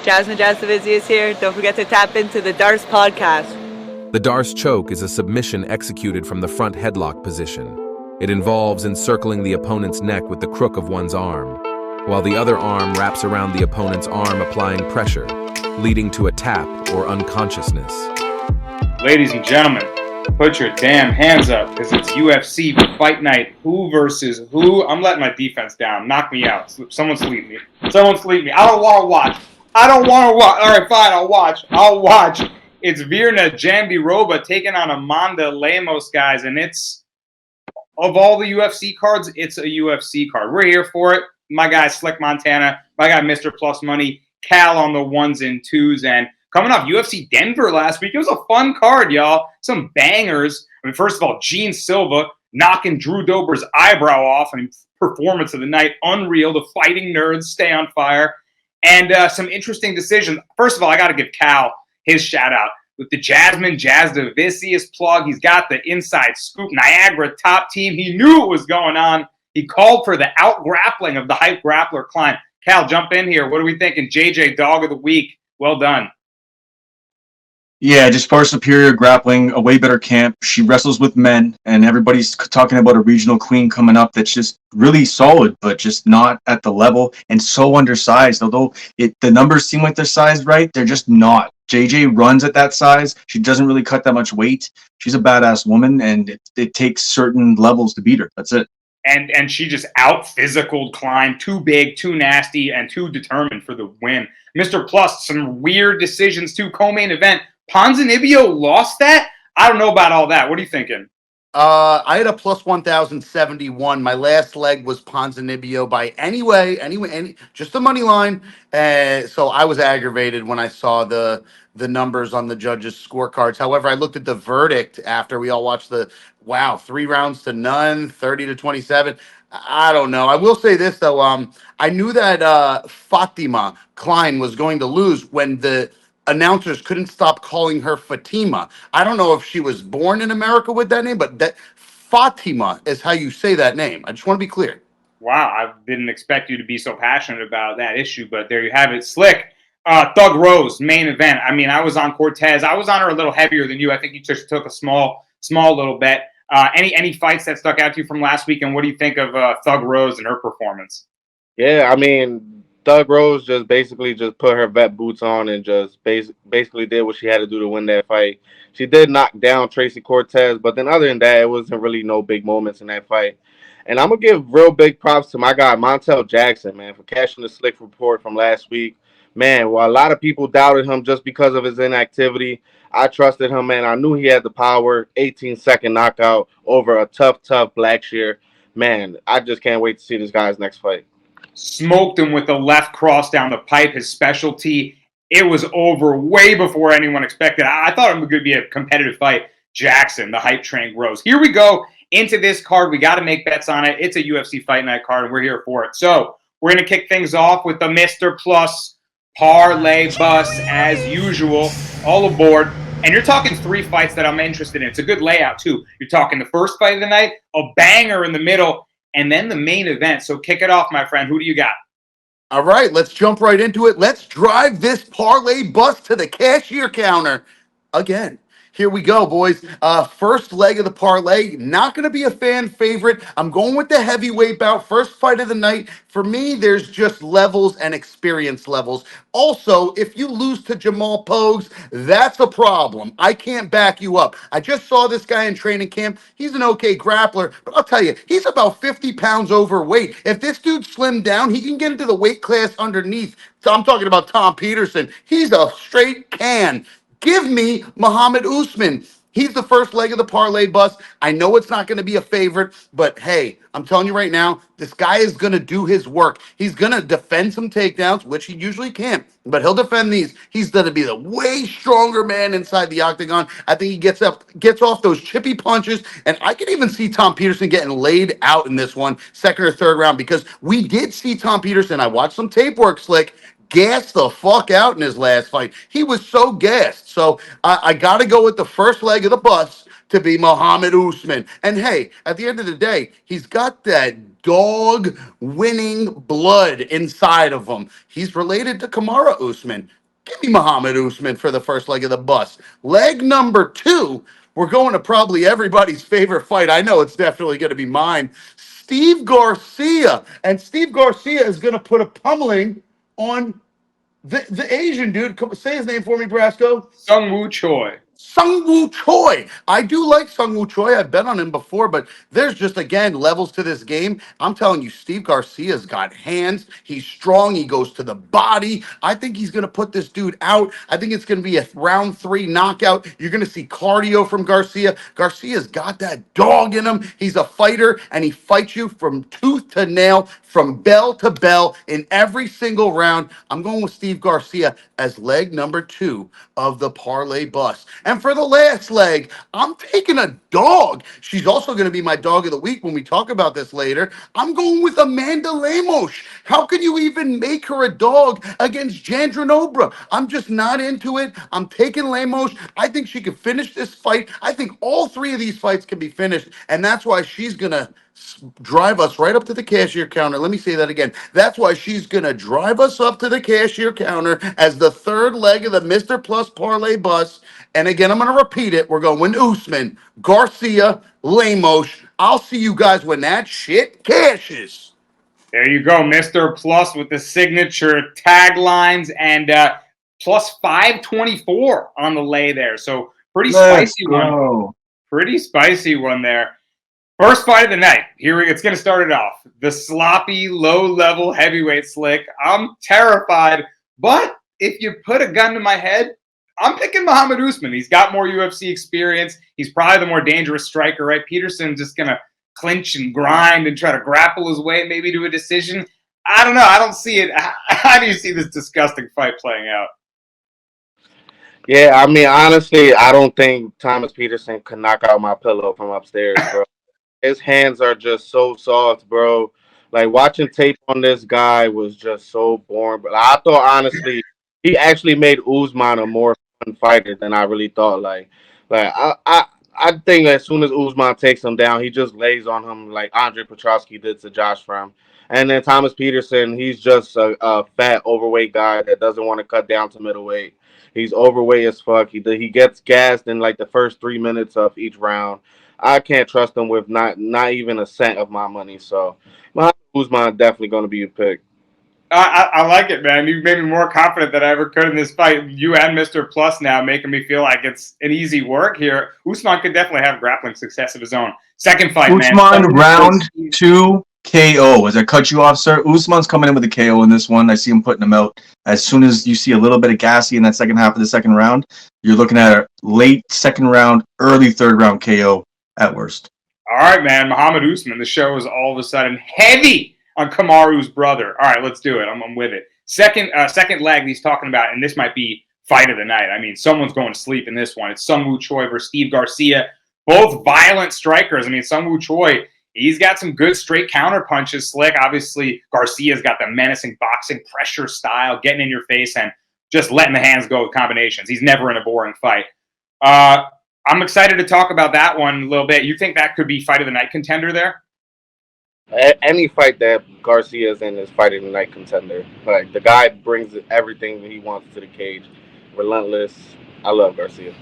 Jasmine Jasovizzi is here. Don't forget to tap into the DARS podcast. The DARS choke is a submission executed from the front headlock position. It involves encircling the opponent's neck with the crook of one's arm, while the other arm wraps around the opponent's arm, applying pressure, leading to a tap or unconsciousness. Ladies and gentlemen, put your damn hands up, because it's UFC Fight Night. Who versus who? I'm letting my defense down. Knock me out. Someone sleep me. Someone sleep me. I don't want to watch. All right, fine. I'll watch. It's Virna Jandoriba taking on Amanda Lemos, guys, and it's, of all the UFC cards, it's a UFC card. We're here for it. My guy Slick Montana, my guy Mr. Plus Money, Cal on the ones and twos, and coming off UFC Denver last week, it was a fun card, y'all. Some bangers. I mean, first of all, Gene Silva knocking Drew Dober's eyebrow off. I mean, performance of the night, unreal. The fighting nerds stay on fire. And some interesting decisions. First of all, I got to give Cal his shout out with the Jasmine Jasovizzi plug. He's got the inside scoop. Niagara top team. He knew what was going on. He called for the out-grappling of the hype grappler Klein. Cal, jump in here. What are we thinking? JJ, dog of the week. Well done. Yeah, just far superior grappling, a way better camp. She wrestles with men, and everybody's talking about a regional queen coming up that's just really solid, but just not at the level and so undersized. Although the numbers seem like they're sized right, they're just not. JJ runs at that size. She doesn't really cut that much weight. She's a badass woman, and it takes certain levels to beat her. That's it. And she just out-physicaled Klein. Too big, too nasty, and too determined for the win. Mr. Plus, some weird decisions too. Co-main event. Ponzinibbio lost that? I don't know about all that. What are you thinking? I had a plus 1,071. My last leg was Ponzinibbio by any just the money line. So I was aggravated when I saw the numbers on the judges' scorecards. However, I looked at the verdict after we all watched 3 rounds to none, 30-27. I don't know. I will say this though. I knew that Fatima Klein was going to lose when the announcers couldn't stop calling her Fatima. I don't know if she was born in America with that name, but that Fatima is how you say that name. I just want to be clear. Wow, I didn't expect you to be so passionate about that issue, but there you have it. Slick, Thug Rose, main event. I mean, I was on Cortez. I was on her a little heavier than you. I think you just took a small little bet. Any fights that stuck out to you from last week, and what do you think of Thug Rose and her performance? Yeah, I mean, Thug Rose just basically put her vet boots on and just basically did what she had to do to win that fight. She did knock down Tracy Cortez, but then other than that, it wasn't really no big moments in that fight. And I'm going to give real big props to my guy, Montel Jackson, man, for cashing the Slick report from last week. Man, while a lot of people doubted him just because of his inactivity, I trusted him, man. I knew he had the power. 18-second knockout over a tough Blackshear. Man, I just can't wait to see this guy's next fight. Smoked him with the left cross down the pipe, his specialty. It was over way before anyone expected. I thought it was going to be a competitive fight. Jackson, the hype train grows. Here we go into this card. We got to make bets on it. It's a UFC Fight Night card, and we're here for it. So we're going to kick things off with the Mr. Plus parlay bus as usual. All aboard. And you're talking 3 fights that I'm interested in. It's a good layout, too. You're talking the first fight of the night, a banger in the middle, and then the main event. So kick it off, my friend. Who do you got? All right, let's jump right into it. Let's drive this parlay bus to the cashier counter again. Here we go, boys. First leg of the parlay, not going to be a fan favorite. I'm going with the heavyweight bout. First fight of the night. For me, there's just levels and experience levels. Also, if you lose to Jamal Pogues, that's a problem. I can't back you up. I just saw this guy in training camp. He's an okay grappler, but I'll tell you, he's about 50 pounds overweight. If this dude slimmed down, he can get into the weight class underneath. So I'm talking about Tom Peterson. He's a straight can. Give me Muhammad Usman. He's the first leg of the parlay bus. I know it's not going to be a favorite, but hey, I'm telling you right now, this guy is going to do his work. He's going to defend some takedowns, which he usually can't, but he'll defend these. He's going to be the way stronger man inside the octagon. I think he gets off those chippy punches, and I can even see Tom Peterson getting laid out in this one, second or third round, because we did see Tom Peterson. I watched some tape work, Slick, gassed the fuck out in his last fight. He was so gassed. So I got to go with the first leg of the bus to be Muhammad Usman. And hey, at the end of the day, he's got that dog winning blood inside of him. He's related to Kamara Usman. Give me Muhammad Usman for the first leg of the bus. Leg number 2, we're going to probably everybody's favorite fight. I know it's definitely going to be mine. Steve Garcia. And Steve Garcia is going to put a pummeling on the Asian dude. Say his name for me, Brasco. Sung Woo Choi. Sung Woo Choi. I do like Sung Woo Choi. I've bet on him before, but there's just, again, levels to this game. I'm telling you, Steve Garcia's got hands. He's strong. He goes to the body. I think he's going to put this dude out. I think it's going to be a round 3 knockout. You're going to see cardio from Garcia. Garcia's got that dog in him. He's a fighter, and he fights you from tooth to nail, from bell to bell in every single round. I'm going with Steve Garcia as leg number 2 of the parlay bus. And for the last leg, I'm taking a dog. She's also going to be my dog of the week when we talk about this later. I'm going with Amanda Lemos. How can you even make her a dog against Jandoriba? I'm just not into it. I'm taking Lemos. I think she can finish this fight. I think all 3 of these fights can be finished, and that's why she's going to drive us right up to the cashier counter. Let me say that again. That's why she's going to drive us up to the cashier counter as the 3rd leg of the Mr. Plus parlay bus. And again, I'm going to repeat it. We're going Usman, Garcia, Lemos. I'll see you guys when that shit cashes. There you go, Mr. Plus with the signature taglines and plus 524 on the lay there. So pretty spicy one. Pretty spicy one there. First fight of the night. It's going to start it off. The sloppy, low-level heavyweight slick. I'm terrified, but if you put a gun to my head, I'm picking Muhammad Usman. He's got more UFC experience. He's probably the more dangerous striker, right? Peterson's just going to clinch and grind and try to grapple his way maybe to a decision. I don't know. I don't see it. How do you see this disgusting fight playing out? Yeah, I mean, honestly, I don't think Thomas Peterson could knock out my pillow from upstairs, bro. His hands are just so soft, bro. Like, watching tape on this guy was just so boring. But I thought, honestly, he actually made Usman a more fun fighter than I really thought. Like I think as soon as Usman takes him down, he just lays on him like Andre Petrosky did to Josh Fram. And then Thomas Peterson, he's just a fat, overweight guy that doesn't want to cut down to middleweight. He's overweight as fuck. He gets gassed in like the first 3 minutes of each round. I can't trust him with not even a cent of my money. So, Muhammad Usman definitely going to be a pick. I like it, man. You made me more confident than I ever could in this fight. You and Mr. Plus now making me feel like it's an easy work here. Usman could definitely have grappling success of his own. Second fight, Usman, round 2 KO. As I cut you off, sir, Usman's coming in with a KO in this one. I see him putting him out. As soon as you see a little bit of gassy in that second half of the second round, you're looking at a late second round, early third round KO at worst. All right, man. Muhammad Usman. The show is all of a sudden heavy on Kamaru's brother. All right, let's do it. I'm with it. Second leg he's talking about, and this might be fight of the night. I mean, someone's going to sleep in this one. It's Sung Woo Choi versus Steve Garcia. Both violent strikers. I mean, Sung Woo Choi, he's got some good straight counter punches. Slick. Obviously, Garcia's got the menacing boxing pressure style, getting in your face and just letting the hands go with combinations. He's never in a boring fight. I'm excited to talk about that one a little bit. You think that could be fight of the night contender there? Any fight that Garcia's in is fight of the night contender. Like, the guy brings everything he wants to the cage. Relentless. I love Garcia.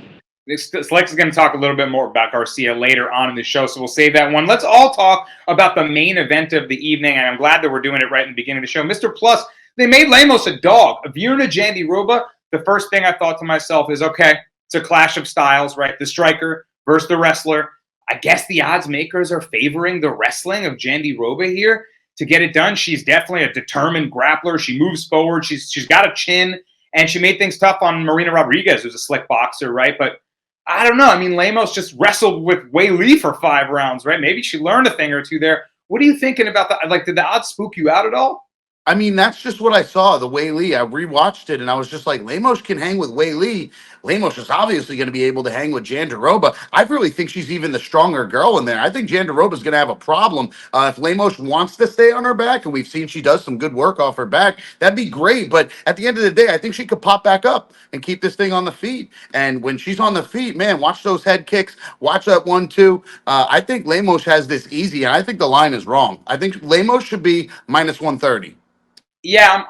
Slick's is going to talk a little bit more about Garcia later on in the show, so we'll save that one. Let's all talk about the main event of the evening, and I'm glad that we're doing it right in the beginning of the show. Mr. Plus, they made Lemos a dog. Virna Jandiroba, the first thing I thought to myself is, okay, it's a clash of styles, right? The striker versus the wrestler. I guess the odds makers are favoring the wrestling of Jandiroba here to get it done. She's definitely a determined grappler. She moves forward. She's got a chin, and she made things tough on Marina Rodriguez, who's a slick boxer, right? But I don't know. I mean, Lemos just wrestled with Wei Li for 5 rounds, right? Maybe she learned a thing or two there. What are you thinking about that? Like, did the odds spook you out at all? I mean, that's just what I saw. The Wei Lee, I rewatched it, and I was just like, Lemos can hang with Wei Lee. Lemos is obviously going to be able to hang with Jandoriba. I really think she's even the stronger girl in there. I think Jandoriba is going to have a problem if Lemos wants to stay on her back, and we've seen she does some good work off her back. That'd be great. But at the end of the day, I think she could pop back up and keep this thing on the feet. And when she's on the feet, man, watch those head kicks. Watch that 1-2. I think Lemos has this easy, and I think the line is wrong. I think Lemos should be minus 130. Yeah,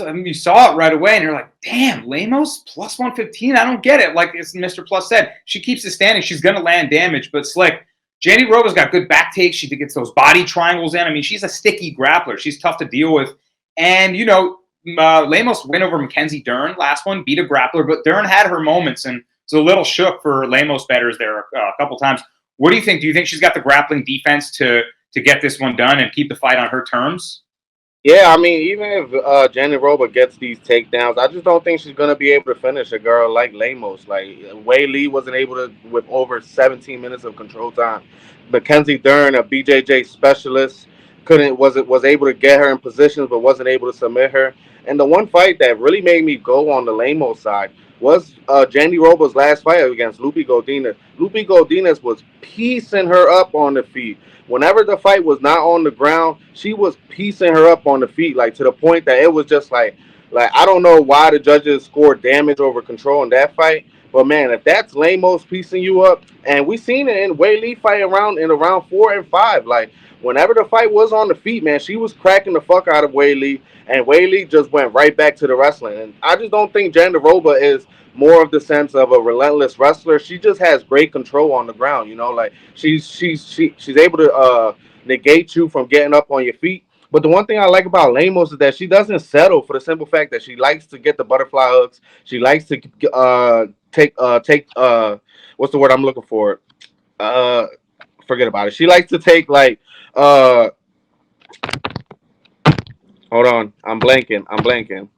you saw it right away, and you're like, damn, Lemos plus 115. I don't get it. Like as Mr. Plus said, she keeps it standing. She's gonna land damage, but slick. Jandoriba's got good back takes. She gets those body triangles in. I mean, she's a sticky grappler. She's tough to deal with. And Lemos win over Mackenzie Dern last one, beat a grappler, but Dern had her moments, and it's a little shook for Lemos bettors there a couple times. What do you think? Do you think she's got the grappling defense to get this one done and keep the fight on her terms? Yeah, I mean, even if Jandoriba gets these takedowns, I just don't think she's gonna be able to finish a girl like Lemos. Like Wei Lee wasn't able to with over 17 minutes of control time. Mackenzie Dern, a BJJ specialist, was able to get her in positions, but wasn't able to submit her. And the one fight that really made me go on the Lemos side was Jandoriba's last fight against Lupi Godinez. Lupi Godinez was piecing her up on the feet. Whenever the fight was not on the ground, she was piecing her up on the feet, like to the point that it was just like I don't know why the judges scored damage over control in that fight. But man, if that's Lemos piecing you up, and we seen it in Wei Lee fight in round 4 and 5, like whenever the fight was on the feet, man, she was cracking the fuck out of Wei Lee, and Wei Lee just went right back to the wrestling. And I just don't think Jandoriba is more of the sense of a relentless wrestler. She just has great control on the ground, like she's able to negate you from getting up on your feet. But the one thing I like about Lemos is that she doesn't settle, for the simple fact that she likes to get the butterfly hooks. She likes to take what's the word I'm looking for? Forget about it. She likes to take hold on, I'm blanking.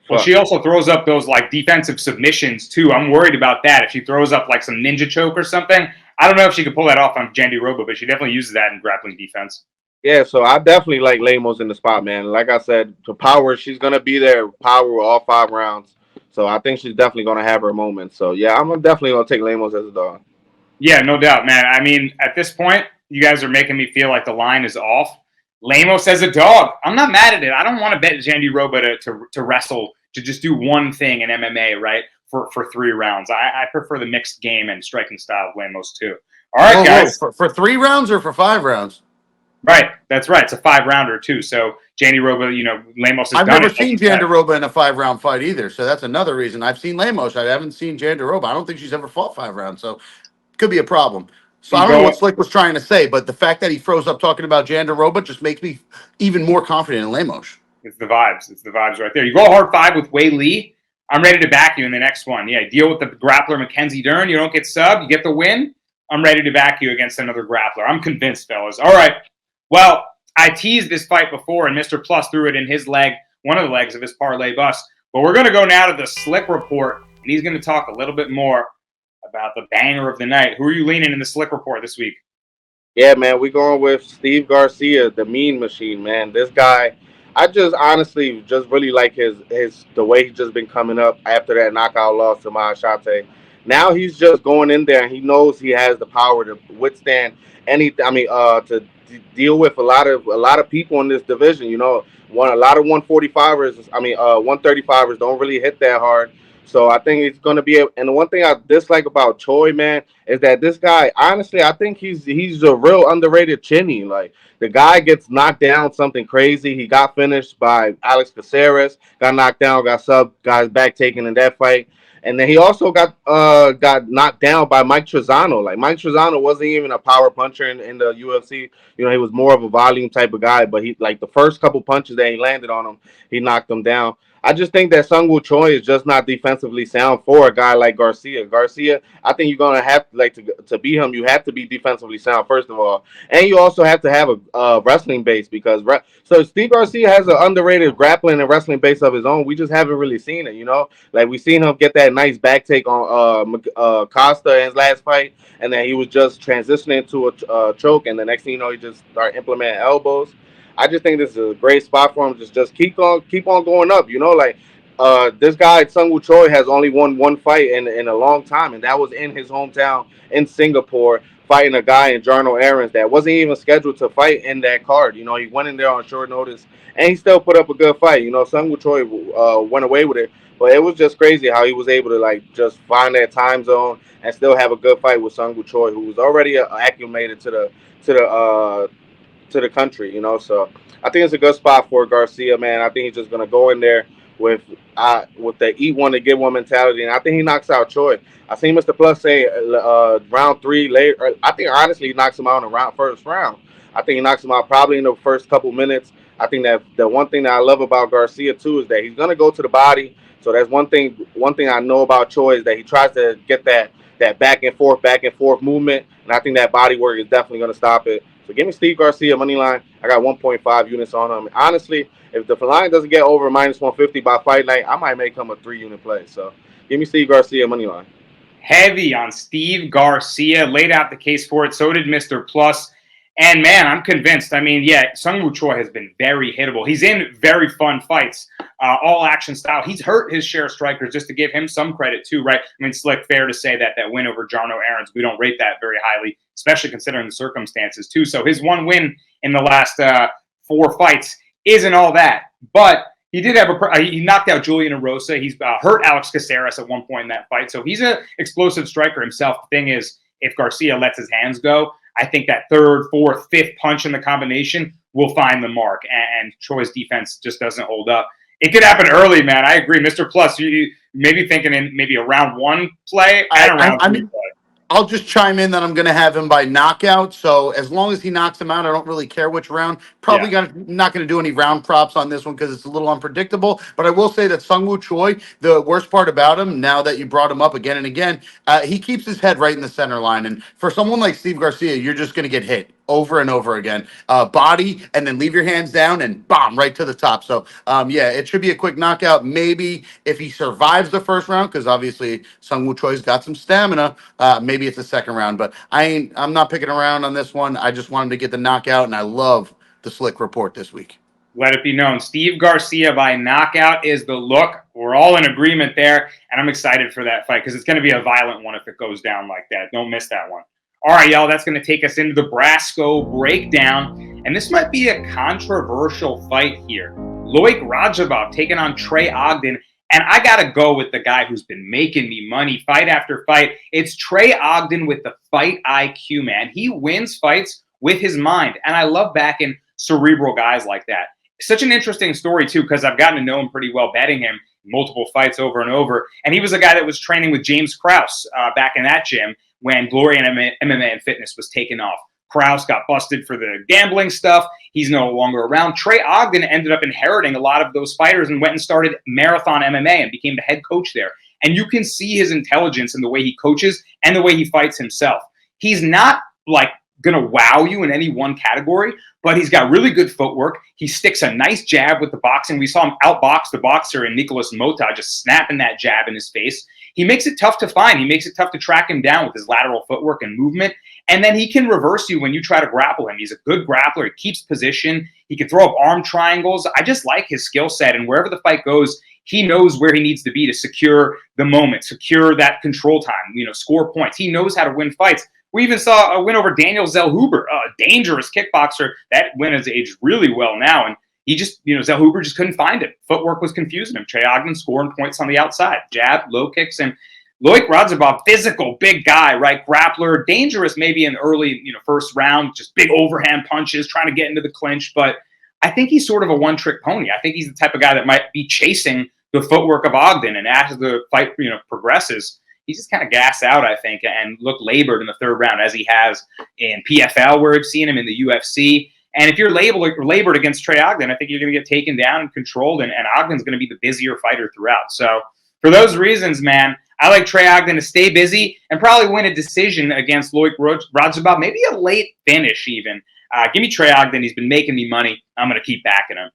Well, she also throws up those defensive submissions too. I'm worried about that. If she throws up some ninja choke or something, I don't know if she could pull that off on Jandoriba, but she definitely uses that in grappling defense. Yeah, so I definitely like Lemos in the spot, man. Like I said, to power, she's gonna be there, power with all 5 rounds. So I think she's definitely gonna have her moment. So yeah, I'm definitely gonna take Lemos as a dog. Yeah, no doubt, man. I mean, at this point, you guys are making me feel like the line is off. Lemos as a dog. I'm not mad at it. I don't want to bet Jandoriba to wrestle, to just do one thing in MMA, right? For 3 rounds. I prefer the mixed game and striking style of Lemos too. All right, guys. For 3 rounds or for 5 rounds? Right, that's right. It's a 5-rounder too. So Jandoriba, Lemos has I've done never seen Jandoriba in a 5-round fight either. So that's another reason. I've seen Lemos. I haven't seen Jandoriba. I don't think she's ever fought 5 rounds. So could be a problem. So I don't know what Slick was trying to say, but the fact that he froze up talking about Jandoriba just makes me even more confident in Lemos. It's the vibes. It's the vibes right there. You go hard 5 with Wei Lee. I'm ready to back you in the next one. Yeah, deal with the grappler Mackenzie Dern. You don't get subbed. You get the win. I'm ready to back you against another grappler. I'm convinced, fellas. All right. Well, I teased this fight before, and Mr. Plus threw it in his leg, one of the legs of his parlay bus. But we're going to go now to the Slick report, and he's going to talk a little bit more about the banger of the night. Who are you leaning in the Slick report this week? Yeah, man, we're going with Steve Garcia, the mean machine, man. This guy, I just honestly just really like the way he's just been coming up after that knockout loss to Mahashate. Now he's just going in there, and he knows he has the power to withstand anything. I mean, to deal with a lot of people in this division. A lot of 145ers. 135ers don't really hit that hard. So I think it's going to be and the one thing I dislike about Choi, man, is that this guy, honestly, I think he's a real underrated chinny. Like, the guy gets knocked down something crazy. He got finished by Alex Caceres, got knocked down, got subbed, got his back taken in that fight. And then he also got knocked down by Mike Trezano. Like, Mike Trezano wasn't even a power puncher in the UFC. He was more of a volume type of guy. But he, the first couple punches that he landed on him, he knocked him down. I just think that Sung Woo Choi is just not defensively sound for a guy like Garcia. I think you're gonna have to beat him. You have to be defensively sound first of all, and you also have to have a wrestling base because so Steve Garcia has an underrated grappling and wrestling base of his own. We just haven't really seen it. Like, we seen him get that nice back take on Costa in his last fight, and then he was just transitioning to a choke, and the next thing you know, he just started implementing elbows. I just think this is a great spot for him. Just keep on going up. You know, like this guy Sung Woo Choi has only won one fight in a long time, and that was in his hometown in Singapore, fighting a guy in Jarno Aarons that wasn't even scheduled to fight in that card. You know, he went in there on short notice, and he still put up a good fight. You know, Sung Woo Choi went away with it, but it was just crazy how he was able to like just find that time zone and still have a good fight with Sung Woo Choi, who was already acclimated to the uh, to the country, you know. So I think it's a good spot for Garcia, man. I think he's just gonna go in there with the eat one to get one mentality, and I think he knocks out Choi. I seen Mr. Plus say round three later. I think honestly he knocks him out in the first round. I think he knocks him out probably in the first couple minutes. I think that the one thing that I love about Garcia too is that he's gonna go to the body. So that's one thing. One thing I know about Choi is that he tries to get that back and forth movement, and I think that body work is definitely gonna stop it. So give me Steve Garcia money line. I got 1.5 units on him. Honestly, if the line doesn't get over minus 150 by fight night, I might make him a 3-unit play. So give me Steve Garcia money line. Heavy on Steve Garcia. Laid out the case for it. So did Mr. Plus. And, man, I'm convinced. I mean, yeah, Sung Woo Choi has been very hittable. He's in very fun fights, all action style. He's hurt his share of strikers, just to give him some credit, too, right? I mean, it's like fair to say that win over Jarno Aarons, we don't rate that very highly, especially considering the circumstances, too. So his one win in the last 4 fights isn't all that. But he did have he knocked out Julian Erosa. He's hurt Alex Caceres at one point in that fight. So he's an explosive striker himself. The thing is, if Garcia lets his hands go, I think that 3rd, 4th, 5th punch in the combination will find the mark, and Choi's defense just doesn't hold up. It could happen early, man. I agree. Mr. Plus, you maybe thinking in maybe a round 1 play and a round 2 play. I'll just chime in that I'm going to have him by knockout. So as long as he knocks him out, I don't really care which round. Probably not going to do any round props on this one because it's a little unpredictable. But I will say that Sung Woo Choi, the worst part about him, now that you brought him up again and again, he keeps his head right in the center line. And for someone like Steve Garcia, you're just going to get hit over and over again. Body, and then leave your hands down and bomb right to the top. So, yeah, it should be a quick knockout. Maybe if he survives the first round, because obviously Sung Woo Choi's got some stamina, maybe it's a second round. But I'm not picking around on this one. I just wanted to get the knockout, and I love the Slick report this week. Let it be known. Steve Garcia by knockout is the look. We're all in agreement there, and I'm excited for that fight because it's going to be a violent one if it goes down like that. Don't miss that one. All right, y'all, that's going to take us into the Brasco Breakdown, and this might be a controversial fight here. Loic Radzhabov taking on Trey Ogden, and I got to go with the guy who's been making me money fight after fight. It's Trey Ogden with the fight IQ, man. He wins fights with his mind, and I love backing cerebral guys like that. Such an interesting story, too, because I've gotten to know him pretty well, betting him multiple fights over and over, and he was a guy that was training with James Krause back in that gym when Glory and MMA and Fitness was taken off. Krause got busted for the gambling stuff. He's no longer around. Trey Ogden ended up inheriting a lot of those fighters and went and started Marathon MMA and became the head coach there. And you can see his intelligence in the way he coaches and the way he fights himself. He's not like going to wow you in any one category, but he's got really good footwork. He sticks a nice jab with the boxing. We saw him outbox the boxer in Nicholas Mota, just snapping that jab in his face. He makes it tough to find. He makes it tough to track him down with his lateral footwork and movement. And then he can reverse you when you try to grapple him. He's a good grappler. He keeps position. He can throw up arm triangles. I just like his skill set. And wherever the fight goes, he knows where he needs to be to secure the moment, secure that control time, score points. He knows how to win fights. We even saw a win over Daniel Zellhuber, a dangerous kickboxer. That win has aged really well now. And he just, Zellhuber just couldn't find it. Footwork was confusing him. Trey Ogden scoring points on the outside. Jab, low kicks, and Loic Radzhabov, physical, big guy, right? Grappler, dangerous maybe in the early, first round, just big overhand punches, trying to get into the clinch. But I think he's sort of a one-trick pony. I think he's the type of guy that might be chasing the footwork of Ogden. And as the fight, progresses, he's just kind of gassed out, I think, and look labored in the third round as he has in PFL, where we've seen him in the UFC. And if you're labored against Trey Ogden, I think you're going to get taken down and controlled, and Ogden's going to be the busier fighter throughout. So for those reasons, man, I like Trey Ogden to stay busy and probably win a decision against Loic Radzhabov, maybe a late finish even. Give me Trey Ogden. He's been making me money. I'm going to keep backing him.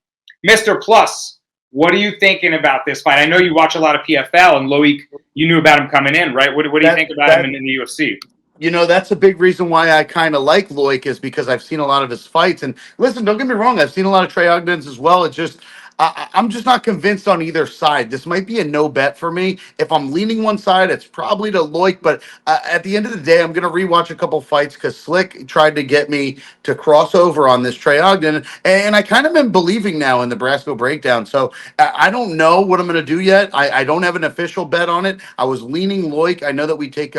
Mr. Plus, what are you thinking about this fight? I know you watch a lot of PFL, and Loic, you knew about him coming in, right? What do you think about him in the UFC? You know, that's a big reason why I kind of like Loic is because I've seen a lot of his fights. And listen, don't get me wrong, I've seen a lot of Trey Ogden's as well. It's just I'm just not convinced on either side. This might be a no bet for me. If I'm leaning one side, it's probably to Loic. But at the end of the day, I'm going to rewatch a couple fights because Slick tried to get me to cross over on this Trey Ogden. And I kind of been believing now in the Brasco breakdown. So I don't know what I'm going to do yet. I don't have an official bet on it. I was leaning Loic. I know that we take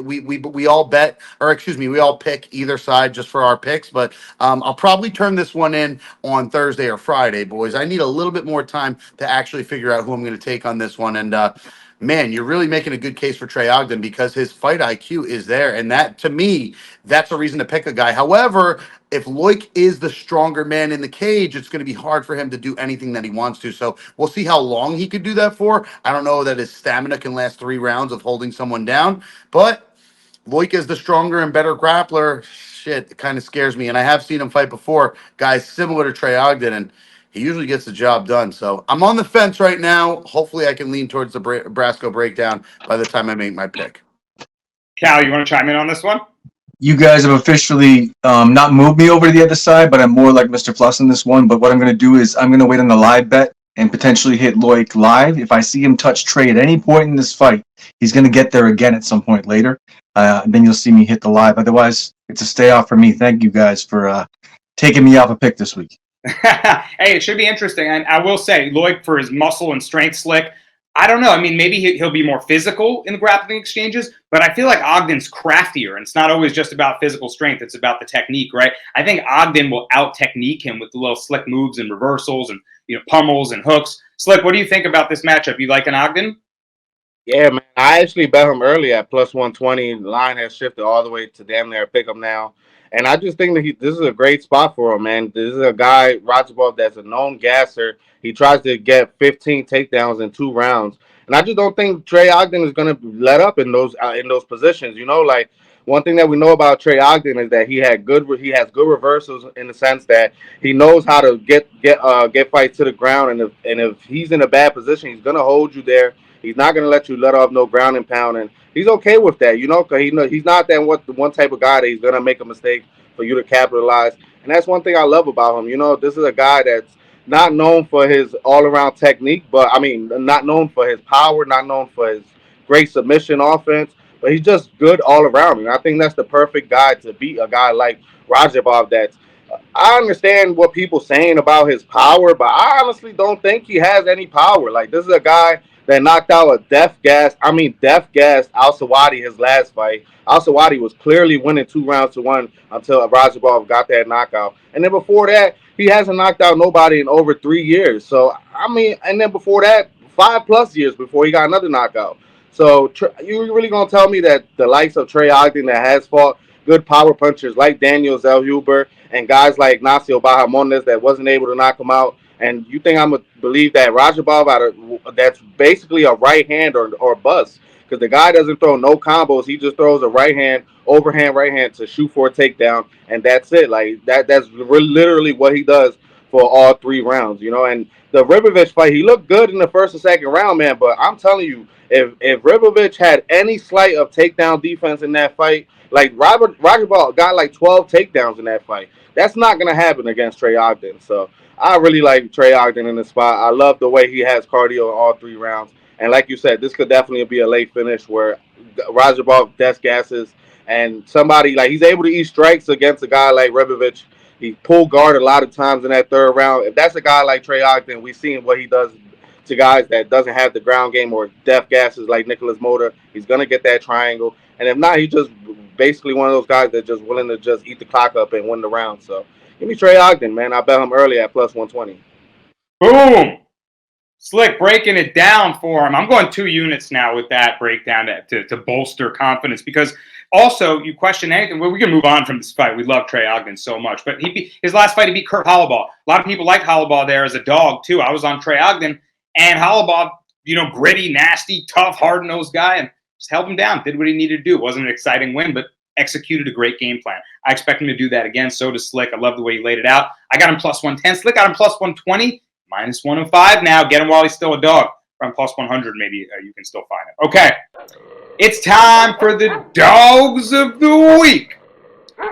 we all bet, or excuse me, we all pick either side just for our picks. But I'll probably turn this one in on Thursday or Friday, boys. I need a little bit more time to actually figure out who I'm going to take on this one. And man, you're really making a good case for Trey Ogden because his fight IQ is there, and that to me, that's a reason to pick a guy. However, if Loic is the stronger man in the cage, it's going to be hard for him to do anything that he wants to. So we'll see how long he could do that for. I don't know that his stamina can last 3 rounds of holding someone down, but Loic is the stronger and better grappler. Shit, it kind of scares me. And I have seen him fight before, guys similar to Trey Ogden, and he usually gets the job done. So I'm on the fence right now. Hopefully, I can lean towards the Brasco breakdown by the time I make my pick. Cal, you want to chime in on this one? You guys have officially not moved me over to the other side, but I'm more like Mr. Plus in this one. But what I'm going to do is I'm going to wait on the live bet and potentially hit Loic live. If I see him touch Trey at any point in this fight, he's going to get there again at some point later. Then you'll see me hit the live. Otherwise, it's a stay off for me. Thank you guys for taking me off a pick this week. Hey, it should be interesting. And I will say, Loic, for his muscle and strength, Slick, I don't know. I mean, maybe he'll be more physical in the grappling exchanges, but I feel like Ogden's craftier, and it's not always just about physical strength. It's about the technique, right? I think Ogden will out-technique him with the little slick moves and reversals and pummels and hooks. Slick, what do you think about this matchup? You like an Ogden? Yeah, man. I actually bet him early at plus 120. The line has shifted all the way to damn near pick him now. And I just think that this is a great spot for him, man. This is a guy, Rajabov, that's a known gasser. He tries to get 15 takedowns in 2 rounds. And I just don't think Trey Ogden is going to let up in those positions. You know, like one thing that we know about Trey Ogden is that he has good reversals in the sense that he knows how to get fights to the ground. And if he's in a bad position, he's going to hold you there. He's not going to let you let off no ground and pound, and he's okay with that, because he's not that one type of guy that he's going to make a mistake for you to capitalize. And that's one thing I love about him. This is a guy that's not known for his all-around technique, not known for his power, not known for his great submission offense, but he's just good all around. And I think that's the perfect guy to beat a guy like Rajabov. I understand what people saying about his power, but I honestly don't think he has any power. Like, this is a guy that knocked out a death-gassed Al-Sawadi his last fight. Al-Sawadi was clearly winning 2 rounds to 1 until Rajabov got that knockout. And then before that, he hasn't knocked out nobody in over 3 years. So, and then before that, 5+ years before he got another knockout. So, you really going to tell me that the likes of Trey Ogden that has fought good power punchers like Daniel Zellhuber and guys like Nacio Bahamondes that wasn't able to knock him out, and you think I'm going to believe that Rajabov, that's basically a right hand or bust, because the guy doesn't throw no combos. He just throws a overhand right hand to shoot for a takedown, and that's it. Like, that's literally what he does for all 3 rounds, And the Ribovich fight, he looked good in the first and second round, man, but I'm telling you, if Ribovich had any slight of takedown defense in that fight, like Rajabov got like 12 takedowns in that fight. That's not going to happen against Trey Ogden. So I really like Trey Ogden in the spot. I love the way he has cardio in all 3 rounds. And like you said, this could definitely be a late finish where Rajabov death gasses and somebody, like, he's able to eat strikes against a guy like Ribovich. He pulled guard a lot of times in that 3rd round. If that's a guy like Trey Ogden, we've seen what he does to guys that doesn't have the ground game or death gasses like Nicholas Motor. He's going to get that triangle. And if not, he's just basically one of those guys that's just willing to just eat the clock up and win the round. So give me Trey Ogden, man. I bet him early at plus 120. Boom! Slick breaking it down for him. I'm going 2 units now with that breakdown to bolster confidence, because also you question anything. Well, we can move on from this fight. We love Trey Ogden so much, but his last fight he beat Kurt Hollabaugh. A lot of people like Hollabaugh there as a dog too. I was on Trey Ogden, and Hollabaugh, gritty, nasty, tough, hard-nosed guy, and just held him down. Did what he needed to do. It wasn't an exciting win, but executed a great game plan. I expect him to do that again. So does Slick. I love the way he laid it out. I got him plus 110. Slick got him plus 120. Minus 105 now. Get him while he's still a dog. Around plus 100, maybe you can still find it. Okay. It's time for the dogs of the week.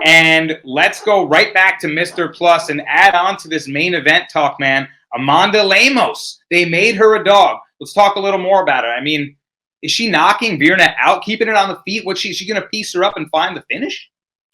And let's go right back to Mr. Plus and add on to this main event talk, man. Amanda Lemos. They made her a dog. Let's talk a little more about it. I mean, is she knocking Virna out, keeping it on the feet? Is she going to piece her up and find the finish?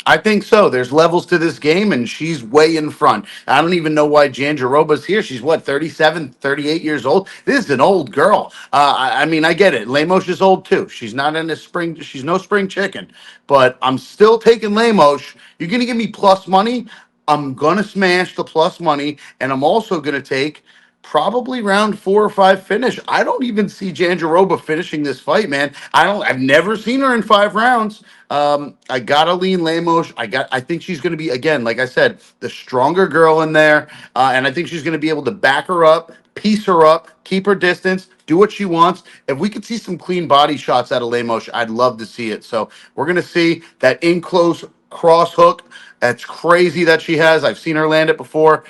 I think so. There's levels to this game, and she's way in front. I don't even know why Jandoriba's here. She's what, 37, 38 years old? This is an old girl. I mean, I get it. Lemos is old too. She's not in a spring. She's no spring chicken. But I'm still taking Lemos. You're going to give me plus money. I'm going to smash the plus money, and I'm also going to take probably round 4 or 5 finish. I don't even see Jandoriba finishing this fight, man. I've never seen her in 5 rounds. I gotta lean Lemos. I think she's gonna be, again, like I said, the stronger girl in there. And I think she's gonna be able to back her up, piece her up, keep her distance, do what she wants. If we could see some clean body shots out of Lemos, I'd love to see it. So we're gonna see that in close cross hook. That's crazy that she has. I've seen her land it before.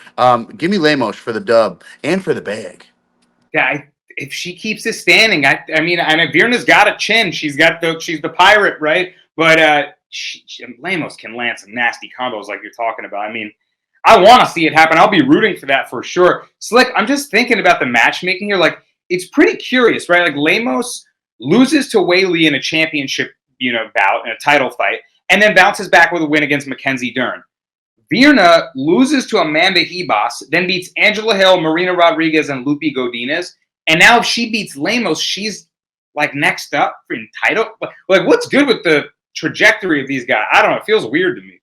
Give me Lemos for the dub and for the bag. Yeah, if she keeps it standing, I mean, Virna's got a chin. She's the pirate, right? But Lemos can land some nasty combos like you're talking about. I mean, I want to see it happen. I'll be rooting for that for sure. Slick, I'm just thinking about the matchmaking here. Like, it's pretty curious, right? Like, Lemos loses to Weili in a championship, bout, in a title fight, and then bounces back with a win against Mackenzie Dern. Virna loses to Amanda Hebos, then beats Angela Hill, Marina Rodriguez, and Lupi Godinez. And now if she beats Lemos, she's like next up in title. Like, what's good with the trajectory of these guys? I don't know. It feels weird to me.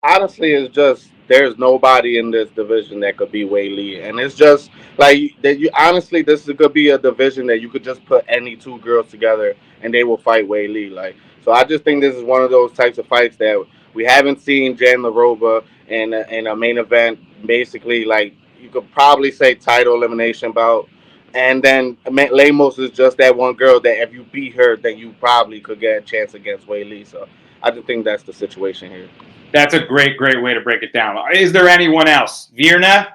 Honestly, it's just there's nobody in this division that could be Weili, and it's just like that. You honestly, this could be a division that you could just put any 2 girls together and they will fight Weili. Like, so I just think this is one of those types of fights that we haven't seen Jandoriba in a main event. Basically, like, you could probably say title elimination bout. And then Lemos is just that one girl that if you beat her, then you probably could get a chance against Weili. So I just think that's the situation here. That's a great way to break it down. Is there anyone else? Virna?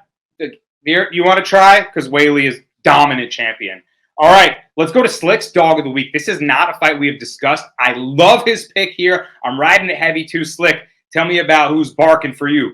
You want to try? Because Weili is dominant champion. All right, let's go to Slick's Dog of the Week. This is not a fight we have discussed. I love his pick here. I'm riding it heavy too. Slick, tell me about who's barking for you.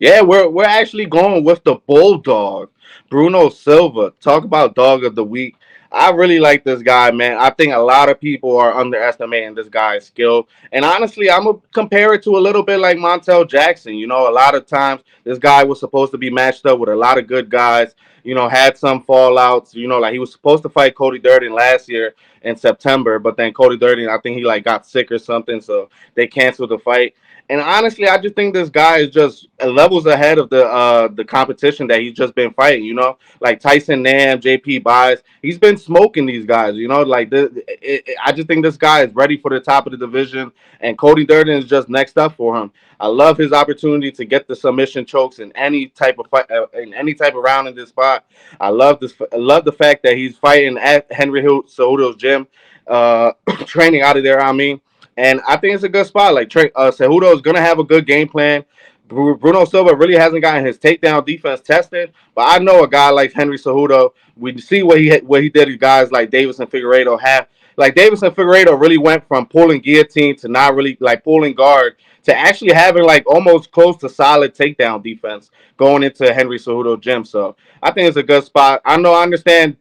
Yeah, we're actually going with the Bulldog, Bruno Silva. Talk about Dog of the Week. I really like this guy, man. I think a lot of people are underestimating this guy's skill. And honestly, I'm going to compare it to a little bit like Montel Jackson. A lot of times this guy was supposed to be matched up with a lot of good guys, had some fallouts. Like he was supposed to fight Cody Durden last year in September, but then Cody Durden, I think he got sick or something, so they canceled the fight. And honestly, I just think this guy is just levels ahead of the competition that he's just been fighting. Like Tyson Nam, JP Buys, he's been smoking these guys. I just think this guy is ready for the top of the division, and Cody Durden is just next up for him. I love his opportunity to get the submission chokes in any type of fight, in any type of round in this spot. I love this. I love the fact that he's fighting at Henry Cejudo's gym, training out of there. And I think it's a good spot. Like, Cejudo is going to have a good game plan. Bruno Silva really hasn't gotten his takedown defense tested, but I know a guy like Henry Cejudo, we see what he did to guys like Davis and Figueiredo have. Like, Davis and Figueiredo really went from pulling guillotine to not really, like, pulling guard to actually having, like, almost close to solid takedown defense going into Henry Cejudo gym. So I think it's a good spot. I understand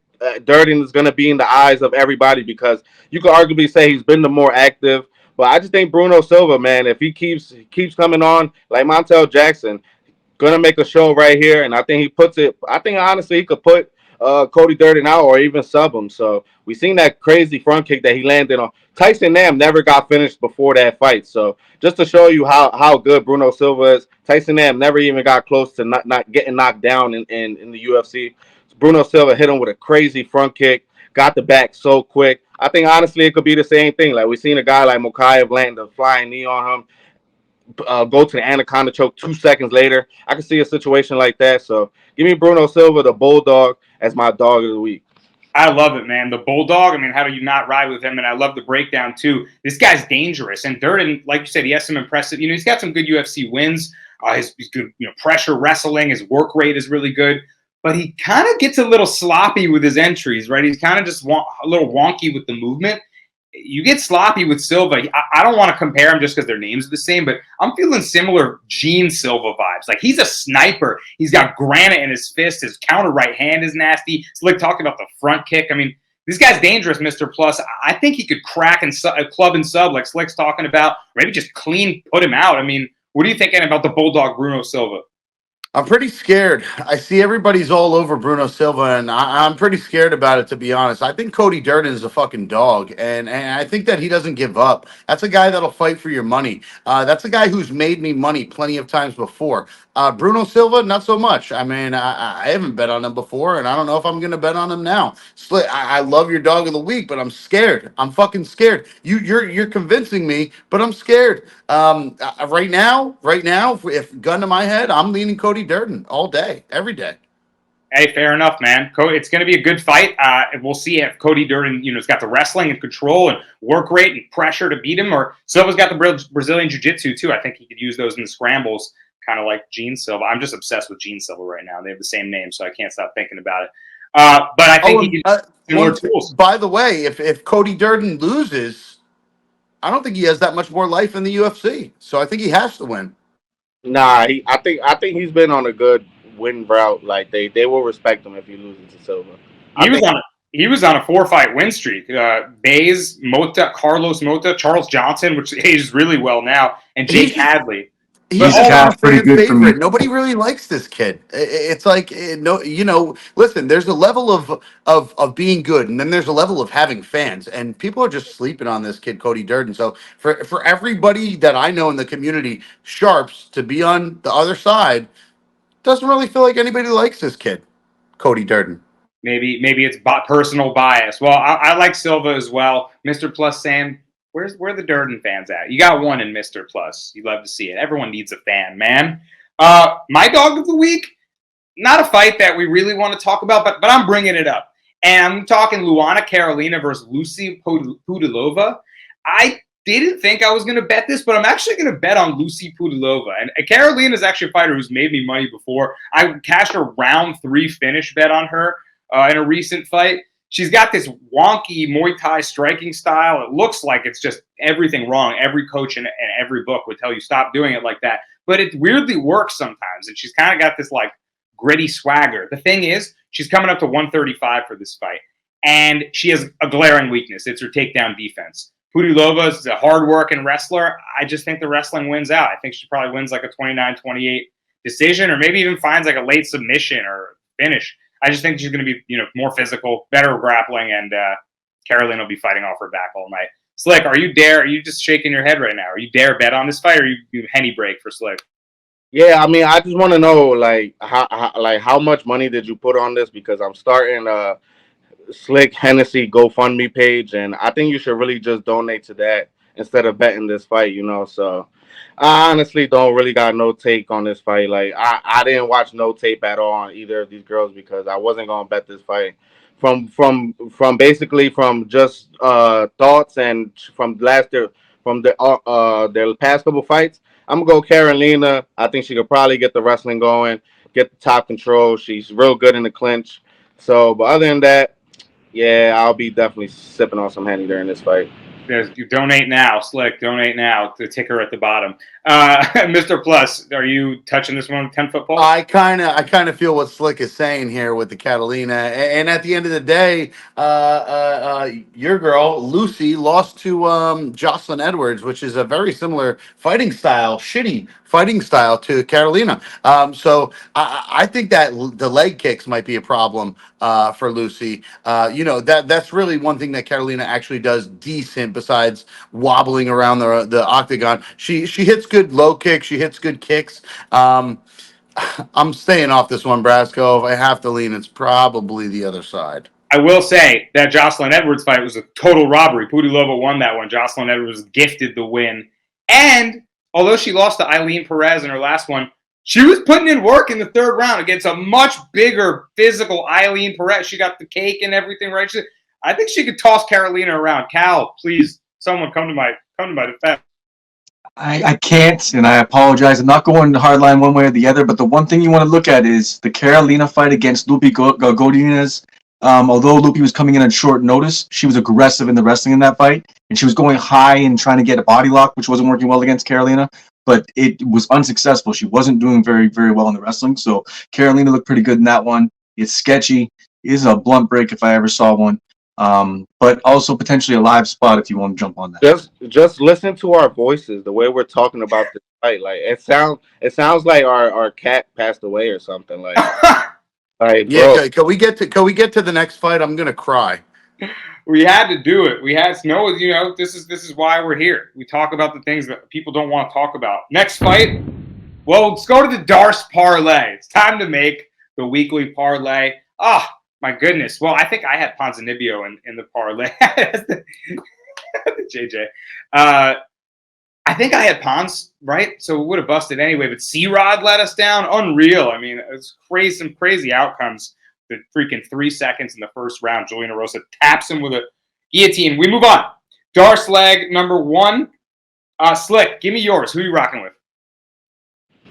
Durden is going to be in the eyes of everybody because you could arguably say he's been the more active. But I just think Bruno Silva, man, if he keeps coming on like Montel Jackson, gonna make a show right here. And I think he puts it. I think honestly he could put Cody Durden out or even sub him. So we seen that crazy front kick that he landed on. Tyson Nam never got finished before that fight. So just to show you how good Bruno Silva is, Tyson Nam never even got close to not getting knocked down in the UFC. So Bruno Silva hit him with a crazy front kick. Got the back so quick. I think, honestly, it could be the same thing. Like, we've seen a guy like Mokaev land a flying knee on him, go to the anaconda choke 2 seconds later. I can see a situation like that. So, give me Bruno Silva, the Bulldog, as my dog of the week. I love it, man. The Bulldog, I mean, how do you not ride with him? And I love the breakdown, too. This guy's dangerous. And Durden, like you said, he has some impressive, he's got some good UFC wins. He's good, pressure wrestling. His work rate is really good. But he kind of gets a little sloppy with his entries, right? He's kind of just a little wonky with the movement. you get sloppy with Silva. I don't want to compare him just because their names are the same, but I'm feeling similar Gene Silva vibes. Like, he's a sniper. He's got granite in his fist. His counter right hand is nasty. Slick talking about the front kick. I mean, this guy's dangerous, Mr. Plus. I think he could crack and club and sub like Slick's talking about. Maybe just clean put him out. I mean, what are you thinking about the Bulldog Bruno Silva? I'm pretty scared. I see everybody's all over Bruno Silva, and I'm pretty scared about it, to be honest. I think Cody Durden is a fucking dog, and I think that he doesn't give up. That's a guy that'll fight for your money. That's a guy who's made me money plenty of times before. Bruno Silva, not so much. I mean, I haven't bet on him before, and I don't know if I'm going to bet on him now. I love your dog of the week, but I'm scared. I'm fucking scared. You're convincing me, but I'm scared. Right now, if gun to my head, I'm leaning Cody Durden all day, every day. Hey, fair enough, man. It's going to be a good fight. We'll see if Cody Durden, has got the wrestling and control and work rate and pressure to beat him, or Silva's got the Brazilian jiu-jitsu too. I think he could use those in the scrambles, kind of like Gene Silva. I'm just obsessed with Gene Silva right now. They have the same name, so I can't stop thinking about it. But I think he can similar tools. By the way, if Cody Durden loses, I don't think he has that much more life in the UFC. So I think he has to win. Nah, I think he's been on a good win route. Like they will respect him if he loses to Silva. He was on a 4-fight win streak. Bays, Mota, Carlos Mota, Charles Johnson, which ages really well now, and Jake Hadley. He's a pretty good favorite. For me. Nobody really likes this kid. It's like listen. There's a level of being good, and then there's a level of having fans, and people are just sleeping on this kid, Cody Durden. So for everybody that I know in the community, sharps to be on the other side, doesn't really feel like anybody likes this kid, Cody Durden. Maybe it's personal bias. Well, I like Silva as well. Mr. Plus saying, where the Durden fans at? You got one in Mr. Plus. You love to see it. Everyone needs a fan, man. My dog of the week, not a fight that we really want to talk about, but I'm bringing it up. And I'm talking Luana Carolina versus Lucy Pudilova. I didn't think I was going to bet this, but I'm actually going to bet on Lucy Pudilova. And Carolina is actually a fighter who's made me money before. I cashed a round 3 finish bet on her in a recent fight. She's got this wonky Muay Thai striking style. It looks like it's just everything wrong. Every coach and every book would tell you stop doing it like that. But it weirdly works sometimes. And she's kind of got this like gritty swagger. The thing is, she's coming up to 135 for this fight. And she has a glaring weakness. It's her takedown defense. Pudilova is a hard-working wrestler. I just think the wrestling wins out. I think she probably wins like a 29-28 decision, or maybe even finds like a late submission or finish. I just think she's going to be, more physical, better grappling, and Carolina will be fighting off her back all night. Slick, are you just shaking your head right now? Are you dare bet on this fight, or you henny break for Slick? Yeah, I mean, I just want to know, how much money did you put on this? Because I'm starting Slick Hennessy GoFundMe page, and I think you should really just donate to that instead of betting this fight, So I honestly don't really got no take on this fight. Like I didn't watch no tape at all on either of these girls because I wasn't gonna bet this fight. From just thoughts and from their past couple fights, I'm gonna go Carolina. I think she could probably get the wrestling going, get the top control. She's real good in the clinch. So, but other than that, yeah, I'll be definitely sipping on some Henny during this fight. You donate now, Slick. Donate now. The ticker at the bottom. Mr. Plus, are you touching this one with 10-foot pole? I kind of feel what Slick is saying here with the Catalina. And at the end of the day, your girl Lucy lost to Jocelyn Edwards, which is a very similar fighting style, shitty fighting style to Carolina. So I think that the leg kicks might be a problem for Lucy. That's really one thing that Carolina actually does decent besides wobbling around the octagon. She hits good low kicks. She hits good kicks. I'm staying off this one, Brasco. If I have to lean, it's probably the other side. I will say that Jocelyn Edwards fight was a total robbery. Pudilova won that one. Jocelyn Edwards gifted the win. And although she lost to Eileen Perez in her last one, she was putting in work in the 3rd round against a much bigger physical Eileen Perez. She got the cake and everything right. I think she could toss Carolina around. Cal, please, someone come to my defense. I can't, and I apologize. I'm not going hardline one way or the other, but the one thing you want to look at is the Carolina fight against Lupi Godinez Although Lupi was coming in on short notice, she was aggressive in the wrestling in that fight, and she was going high and trying to get a body lock, which wasn't working well against Carolina. But it was unsuccessful. She wasn't doing very, very well in the wrestling. So Carolina looked pretty good in that one. It's sketchy. It is a blunt break if I ever saw one. But also potentially a live spot if you want to jump on that. Just listen to our voices, the way we're talking about this fight. Like it sounds like our cat passed away or something. Like Yeah, bro. can we get to the next fight? I'm gonna cry. We had to do it. We had no, this is why we're here. We talk about the things that people don't want to talk about. Next fight. Well, let's go to the DARS parlay. It's time to make the weekly parlay. Ah, my goodness. Well, I think I had Ponzinibbio in the parlay. JJ. I think I had Pons, right? So it would have busted anyway. But C-Rod let us down. Unreal. I mean, it's crazy, some crazy outcomes. The freaking 3 seconds in the first round. Julian Rosa taps him with a guillotine. We move on. DARS leg number 1. Slick, give me yours. Who are you rocking with?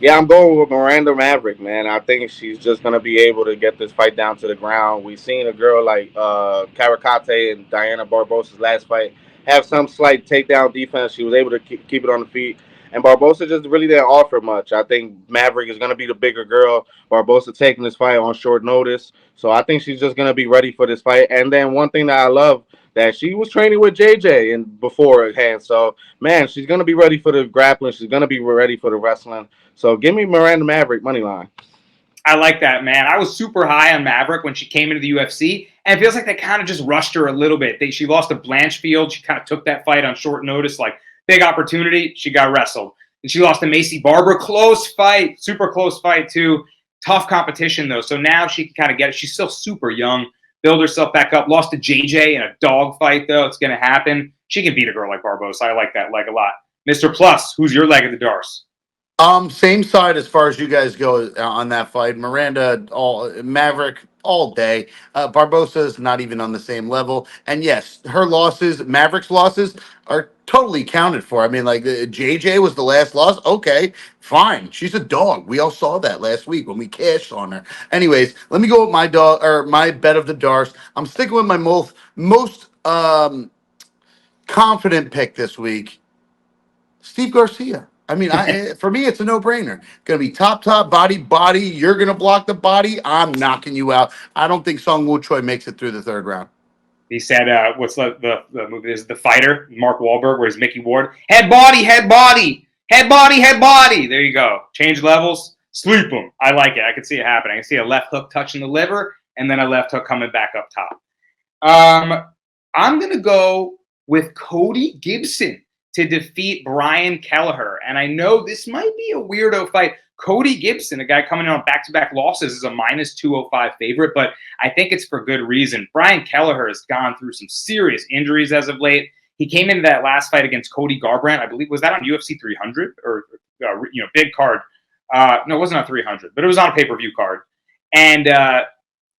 Yeah, I'm going with Miranda Maverick, man. I think she's just gonna be able to get this fight down to the ground. We've seen a girl like Karakate and Diana Barbosa's last fight have some slight takedown defense. She was able to keep it on the feet, and Barbosa just really didn't offer much. I think Maverick is gonna be the bigger girl. Barbosa taking this fight on short notice, so I think she's just gonna be ready for this fight. And then one thing that I love, that she was training with JJ and beforehand. So man, she's gonna be ready for the grappling. She's gonna be ready for the wrestling. So give me Miranda Maverick money line. I like that, man. I was super high on Maverick when she came into the UFC, and it feels like they kind of just rushed her a little bit. She lost to Blanchfield. She kind of took that fight on short notice, like big opportunity. She got wrestled. And she lost to Macy Barber. Close fight, super close fight too. Tough competition though. So now she can kind of get it. She's still super young. Build herself back up. Lost to JJ in a dog fight though. It's going to happen. She can beat a girl like Barbosa. I like that leg a lot. Mr. Plus, who's your leg of the DARS? Same side as far as you guys go on that fight. Maverick all day. Barbosa is not even on the same level. And yes, her losses, Maverick's losses, are totally counted for. I mean, like JJ was the last loss. Okay, fine. She's a dog. We all saw that last week when we cashed on her. Anyways, let me go with my dog or my bet of the DARS. I'm sticking with my most confident pick this week, Steve Garcia. I mean, for me, it's a no-brainer. Going to be top, body. You're going to block the body. I'm knocking you out. I don't think Sung Woo Choi makes it through the third round. He said, what's the movie? Is The Fighter, Mark Wahlberg, where he's Mickey Ward. Head body. There you go. Change levels. Sleep him. I like it. I can see it happening. I can see a left hook touching the liver and then a left hook coming back up top. I'm going to go with Cody Gibson to defeat Brian Kelleher. And I know this might be a weirdo fight. Cody Gibson, a guy coming in on back-to-back losses, is a minus 205 favorite, but I think it's for good reason. Brian Kelleher has gone through some serious injuries as of late. He came into that last fight against Cody Garbrandt, I believe. Was that on UFC 300 or big card? No, it wasn't on 300, but it was on a pay-per-view card. And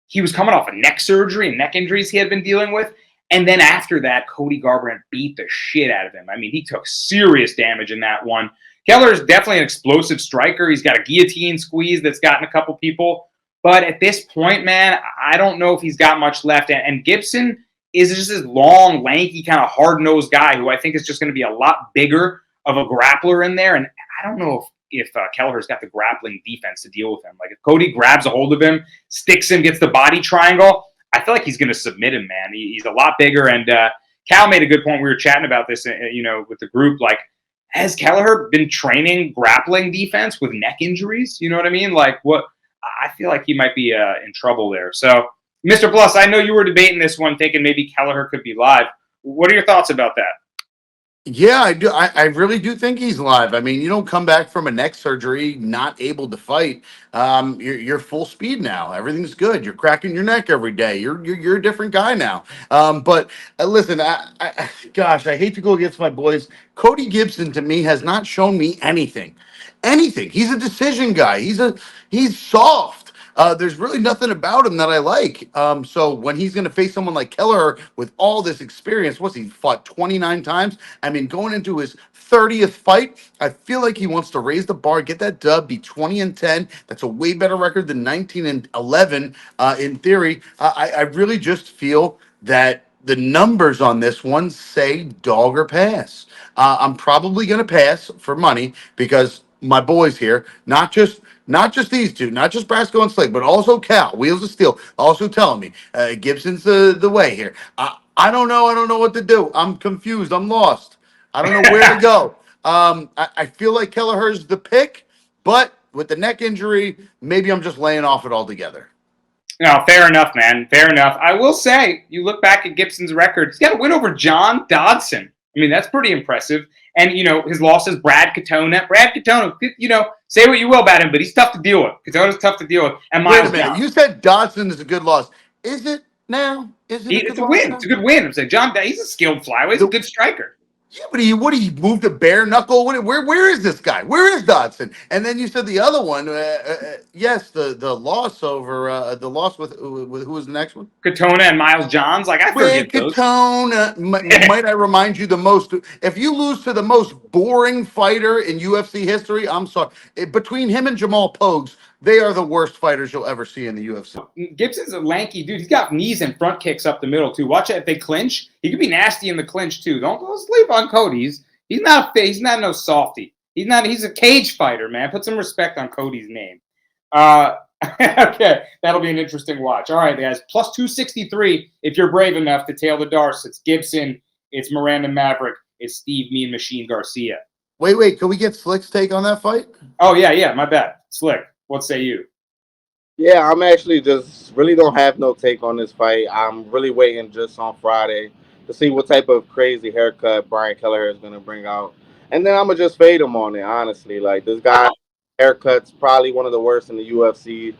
he was coming off a neck surgery and neck injuries he had been dealing with. And then after that, Cody Garbrandt beat the shit out of him. I mean, he took serious damage in that one. Keller is definitely an explosive striker. He's got a guillotine squeeze that's gotten a couple people. But at this point, man, I don't know if he's got much left. And Gibson is just this long, lanky, kind of hard-nosed guy who I think is just going to be a lot bigger of a grappler in there. And I don't know if Kelleher's got the grappling defense to deal with him. Like if Cody grabs a hold of him, sticks him, gets the body triangle, I feel like he's going to submit him, man. He's a lot bigger. And Cal made a good point. We were chatting about this, with the group. Like, has Kelleher been training grappling defense with neck injuries? You know what I mean? Like, what? I feel like he might be in trouble there. So, Mr. Plus, I know you were debating this one, thinking maybe Kelleher could be live. What are your thoughts about that? Yeah, I do. I really do think he's live. I mean, you don't come back from a neck surgery not able to fight. You're full speed now. Everything's good. You're cracking your neck every day. You're a different guy now. But listen, gosh, I hate to go against my boys. Cody Gibson to me has not shown me anything. He's a decision guy. He's soft. There's really nothing about him that I like. So when he's going to face someone like Kelleher with all this experience, what's he fought 29 times? I mean, going into his 30th fight, I feel like he wants to raise the bar, get that dub, be 20-10. That's a way better record than 19-11 in theory. I really just feel that the numbers on this one say dog or pass. I'm probably going to pass for money because my boys here, not just these two, not just Brasco and Slick, but also Cal, Wheels of Steel, also telling me Gibson's the way here. I don't know. I don't know what to do. I'm confused. I'm lost. I don't know where to go. I feel like Kelleher's the pick, but with the neck injury, maybe I'm just laying off it altogether. No, fair enough, man. Fair enough. I will say, you look back at Gibson's record, he's got a win over John Dodson. I mean, that's pretty impressive. And, his loss is Brad Katona. Brad Katona, say what you will about him, but he's tough to deal with. Katona's tough to deal with. And Wait a Miles minute. John. You said Dodson is a good loss. Is it now? Is it a good It's a loss win. now? It's a good win. I'm saying he's a skilled flyweight. He's a good striker. Yeah, but he moved to bare knuckle? Where is this guy? Where is Dodson? And then you said the other one. Yes, the loss over the loss with who was the next one? Katona and Miles Johns. I forget those. Katona. Might I remind you the most? If you lose to the most boring fighter in UFC history, I'm sorry. Between him and Jamal Pogues, they are the worst fighters you'll ever see in the UFC. Gibson's a lanky dude. He's got knees and front kicks up the middle too. Watch it if they clinch. He could be nasty in the clinch too. Don't sleep on Cody. He's not no softy. He's a cage fighter, man. Put some respect on Cody's name. Okay, that'll be an interesting watch. All right, guys, plus 263 if you're brave enough to tail the Darce. It's Gibson, it's Miranda Maverick, it's Steve Mean Machine Garcia. Wait, can we get Slick's take on that fight? Oh yeah, my bad. Slick, what say you? Yeah, I'm actually just really don't have no take on this fight. I'm really waiting just on Friday to see what type of crazy haircut Brian Kelleher is going to bring out. And then I'm going to just fade him on it, honestly. Like, this guy, haircut's probably one of the worst in the UFC.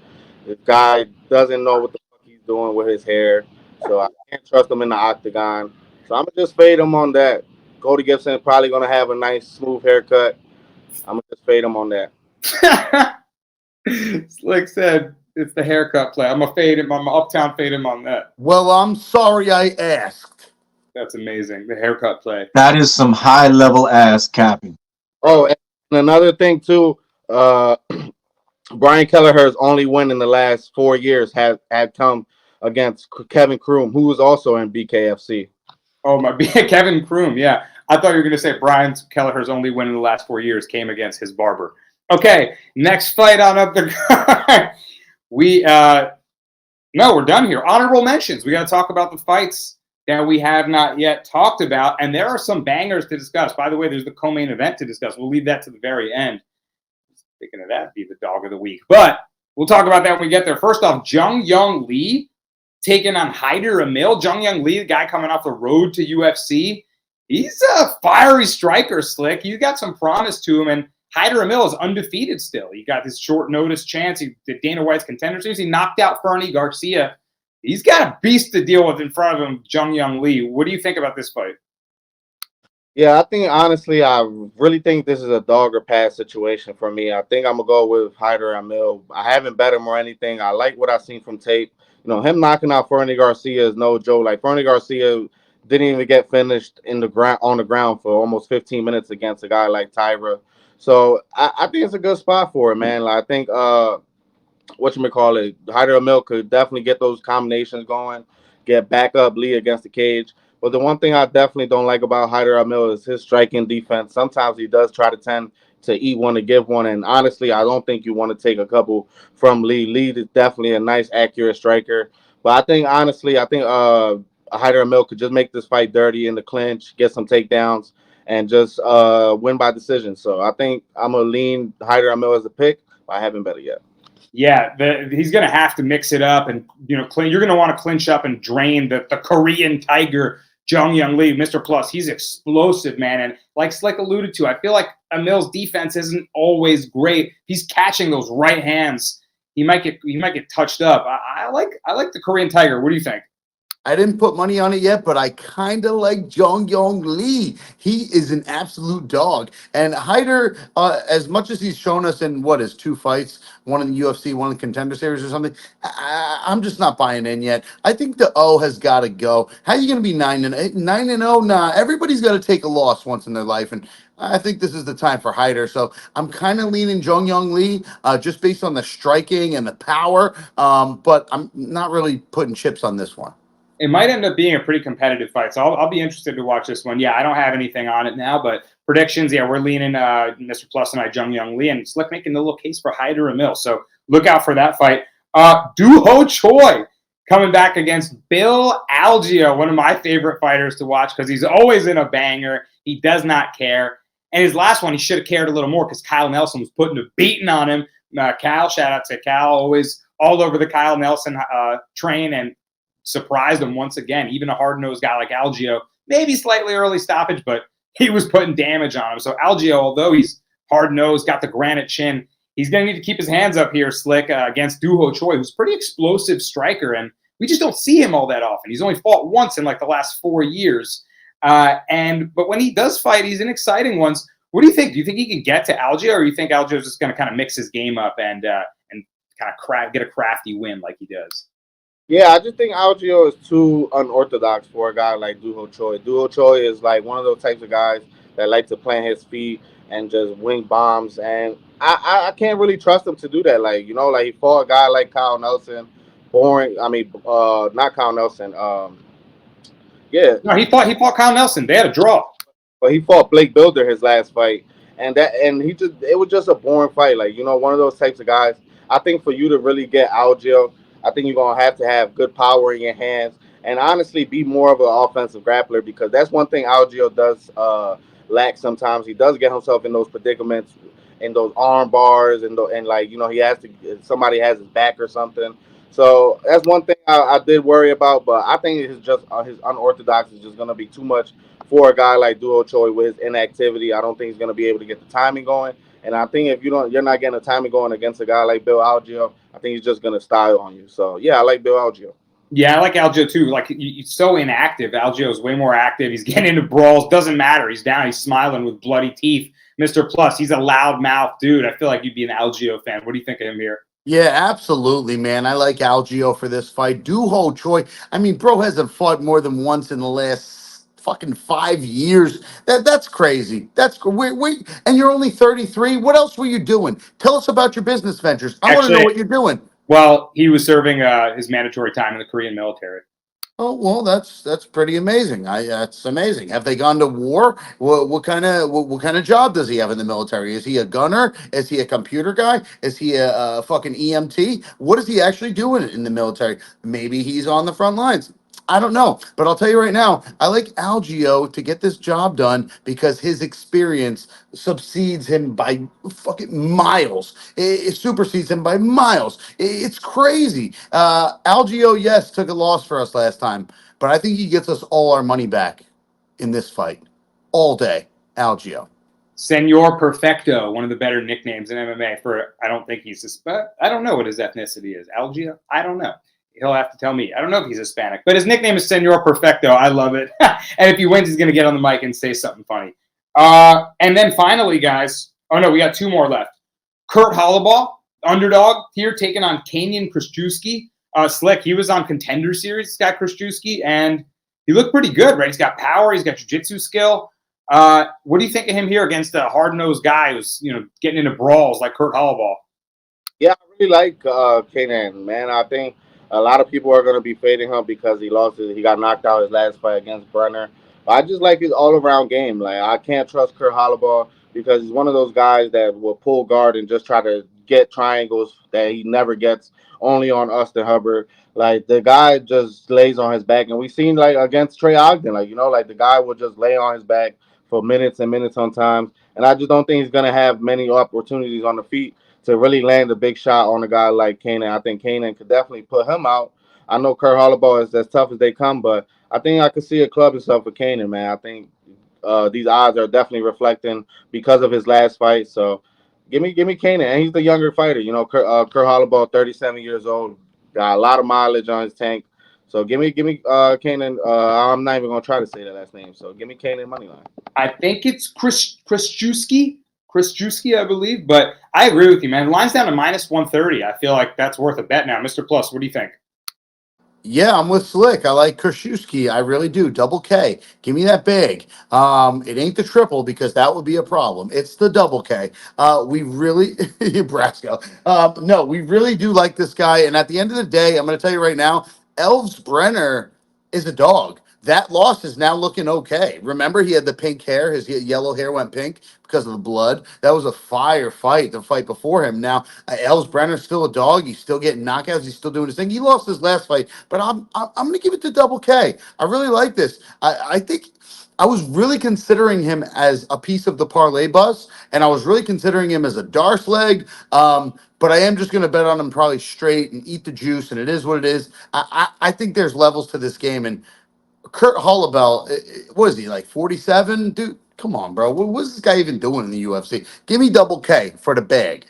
This guy doesn't know what the fuck he's doing with his hair. So I can't trust him in the octagon. So I'm going to just fade him on that. Cody Gibson probably going to have a nice, smooth haircut. I'm going to just fade him on that. Slick said it's the haircut play. I'm going to fade him. I'm going to uptown fade him on that. Well, I'm sorry I asked. That's amazing. The haircut play. That is some high-level ass capping. Oh, and another thing, too, Brian Kelleher's only win in the last 4 years had come against Kevin Kroom, who was also in BKFC. Oh, Kevin Kroom, yeah. I thought you were going to say Brian Kelleher's only win in the last 4 years came against his barber. Okay, next fight on up the card. No, we're done here. Honorable mentions. We got to talk about the fights that we have not yet talked about, and there are some bangers to discuss. By the way, there's the co-main event to discuss. We'll leave that to the very end. Speaking of that, be the dog of the week. But we'll talk about that when we get there. First off, Jong Lee taking on Haider Emil. Jong Lee, the guy coming off the road to UFC. He's a fiery striker, Slick. He's got some promise to him, and Haider Emil is undefeated still. He got this short notice chance. Dana White's contender series. He knocked out Fernie Garcia. He's got a beast to deal with in front of him, Jong Lee. What do you think about this fight? Yeah, I think, honestly, I really think this is a dog or pass situation for me. I think I'm going to go with Haider Emil. I haven't bet him or anything. I like what I've seen from tape. Him knocking out Fernie Garcia is no joke. Like, Fernie Garcia didn't even get finished on the ground for almost 15 minutes against a guy like Tyra. So I think it's a good spot for it, man. Like, I think Haider Emil could definitely get those combinations going, get back up Lee against the cage. But the one thing I definitely don't like about Haider Emil is his striking defense. Sometimes he does try to tend to eat one to give one, and honestly, I don't think you want to take a couple from Lee. Lee is definitely a nice, accurate striker. But I think Haider Emil could just make this fight dirty in the clinch, get some takedowns, and just win by decision. So I think I'm going to lean Haider Emil as a pick, but I haven't bet it yet. Yeah, he's going to have to mix it up, and you're going to want to clinch up and drain the Korean Tiger, Jong Lee, Mr. Plus. He's explosive, man, and like Slick alluded to, I feel like Emil's defense isn't always great. He's catching those right hands. He might get touched up. I like the Korean Tiger. What do you think? I didn't put money on it yet, but I kind of like Yong Lee. He is an absolute dog. And Hyder, as much as he's shown us in what is 2 fights, one in the UFC, one in the Contender Series or something, I'm just not buying in yet. I think the O has got to go. How are you going to be 9-0? Nah, everybody's got to take a loss once in their life, and I think this is the time for Hyder. So I'm kind of leaning Yong Lee, just based on the striking and the power. But I'm not really putting chips on this one. It might end up being a pretty competitive fight, so I'll be interested to watch this one. Yeah, I don't have anything on it now, but predictions, yeah, we're leaning Mr. Plus and I, Yong Lee, and Slick making the little case for Hyder Emil. So look out for that fight. Ho Choi coming back against Bill Algeo, one of my favorite fighters to watch because he's always in a banger. He does not care. And his last one, he should have cared a little more because Kyle Nelson was putting a beating on him. Cal, shout out to Cal, always all over the Kyle Nelson train and surprised him once again. Even a hard-nosed guy like Algeo, maybe slightly early stoppage, but he was putting damage on him. So Algeo, although he's hard-nosed, got the granite chin, he's going to need to keep his hands up here, Slick, against Ho Choi, who's a pretty explosive striker, and we just don't see him all that often. He's only fought once in like the last 4 years. But when he does fight, he's in exciting ones. What do you think? Do you think he can get to Algeo, or do you think Algeo's just going to kind of mix his game up and kind of get a crafty win like he does? Yeah, I just think Algeo is too unorthodox for a guy like Ho Choi. Ho Choi is like one of those types of guys that like to plant his feet and just wing bombs, and I can't really trust him to do that. Like, you know, like he fought a guy like Kyle Nelson, boring. I mean, not Kyle Nelson. Yeah, No, he fought Kyle Nelson. They had a draw. but he fought Blake Builder his last fight, and it was just a boring fight. Like, you know, one of those types of guys. I think for you to really get Algeo, I think you're gonna have to have good power in your hands and honestly be more of an offensive grappler, because that's one thing Algeo does lack sometimes. He does get himself in those predicaments, in those arm bars, and like, you know, he has to, somebody has his back or something. So that's one thing I did worry about, but I think it's just his unorthodox is just gonna be too much for a guy like Ho Choi with his inactivity. I don't think he's gonna be able to get the timing going. And I think if you're not getting the timing going against a guy like Bill Algeo, I think he's just gonna style on you. So yeah, I like Bill Algeo. Yeah, I like Algeo too. Like, he's so inactive. Algeo's way more active. He's getting into brawls. Doesn't matter. He's down. He's smiling with bloody teeth. Mr. Plus, he's a loudmouth dude. I feel like you'd be an Algeo fan. What do you think of him here? Yeah, absolutely, man. I like Algeo for this fight. Ho Choi. I mean, bro hasn't fought more than once in the last fucking 5 years. That's crazy. Wait, and you're only 33. What else were you doing? Tell us about your business ventures. I want to know what you're doing. Well, he was serving his mandatory time in the Korean military. Oh well, that's pretty amazing. That's amazing. Have they gone to war? What kind of job does he have in the military? Is he a gunner? Is he a computer guy? Is he a fucking EMT? What is he actually doing in the military? Maybe he's on the front lines. I don't know, but I'll tell you right now, I like Algeo to get this job done because his experience subsedes him by fucking miles. It supersedes him by miles. It's crazy. Algeo, yes, took a loss for us last time, but I think he gets us all our money back in this fight all day. Algeo. Senor Perfecto, one of the better nicknames in MMA for, I don't think he's, I don't know what his ethnicity is. Algeo? I don't know. He'll have to tell me. I don't know if he's Hispanic, but his nickname is Senor Perfecto. I love it. And if he wins, he's going to get on the mic and say something funny. And then finally, guys, oh no, we got 2 more left. Kurt Hollabaugh, underdog here, taking on Kanyan Krzyzewski. Slick, he was on Contender Series, this guy Krzyzewski, and he looked pretty good, right? He's got power, he's got jiu-jitsu skill. What do you think of him here against a hard-nosed guy who's, you know, getting into brawls like Kurt Hollabaugh? Yeah, I really like Kanan, man. I think a lot of people are going to be fading him because he got knocked out his last fight against Brenner. But I just like his all-around game. Like, I can't trust Kurt Hollabaugh because he's one of those guys that will pull guard and just try to get triangles that he never gets, only on Austin Hubbard. Like, the guy just lays on his back. And we've seen, like, against Trey Ogden, like, you know, like, the guy will just lay on his back for minutes and minutes on time. And I just don't think he's going to have many opportunities on the feet to really land a big shot on a guy like Kanan. I think Kanan could definitely put him out. I know Kurt Hollabaugh is as tough as they come, but I think I could see a club himself for Kanan, man. I think these odds are definitely reflecting because of his last fight. So give me Kanan, and he's the younger fighter. You know, Kurt Hollabaugh, 37 years old, got a lot of mileage on his tank. So give me Kanan. I'm not even gonna try to say that last name. So give me Kanan money line. I think it's Krzyzewski, I believe. But I agree with you, man. The line's down to -130. I feel like that's worth a bet now. Mr. Plus, what do you think? Yeah, I'm with Slick. I like Krzyzewski. I really do. Double K. Give me that big. It ain't the triple because that would be a problem. It's the double K. We really, Brasco. No, we really do like this guy. And at the end of the day, I'm going to tell you right now, Elves Brenner is a dog. That loss is now looking okay. Remember, he had the pink hair. His yellow hair went pink because of the blood. That was a fire fight, the fight before him. Now, Els Brenner's still a dog. He's still getting knockouts. He's still doing his thing. He lost his last fight, but I'm going to give it to Double K. I really like this. I think I was really considering him as a piece of the parlay bus, and I was really considering him as a DAR Leg. But I am just going to bet on him probably straight and eat the juice, and it is what it is. I think there's levels to this game, and Kurt Hollowell, what is he, like 47? Dude, come on, bro. What is this guy even doing in the UFC? Give me Double K for the bag.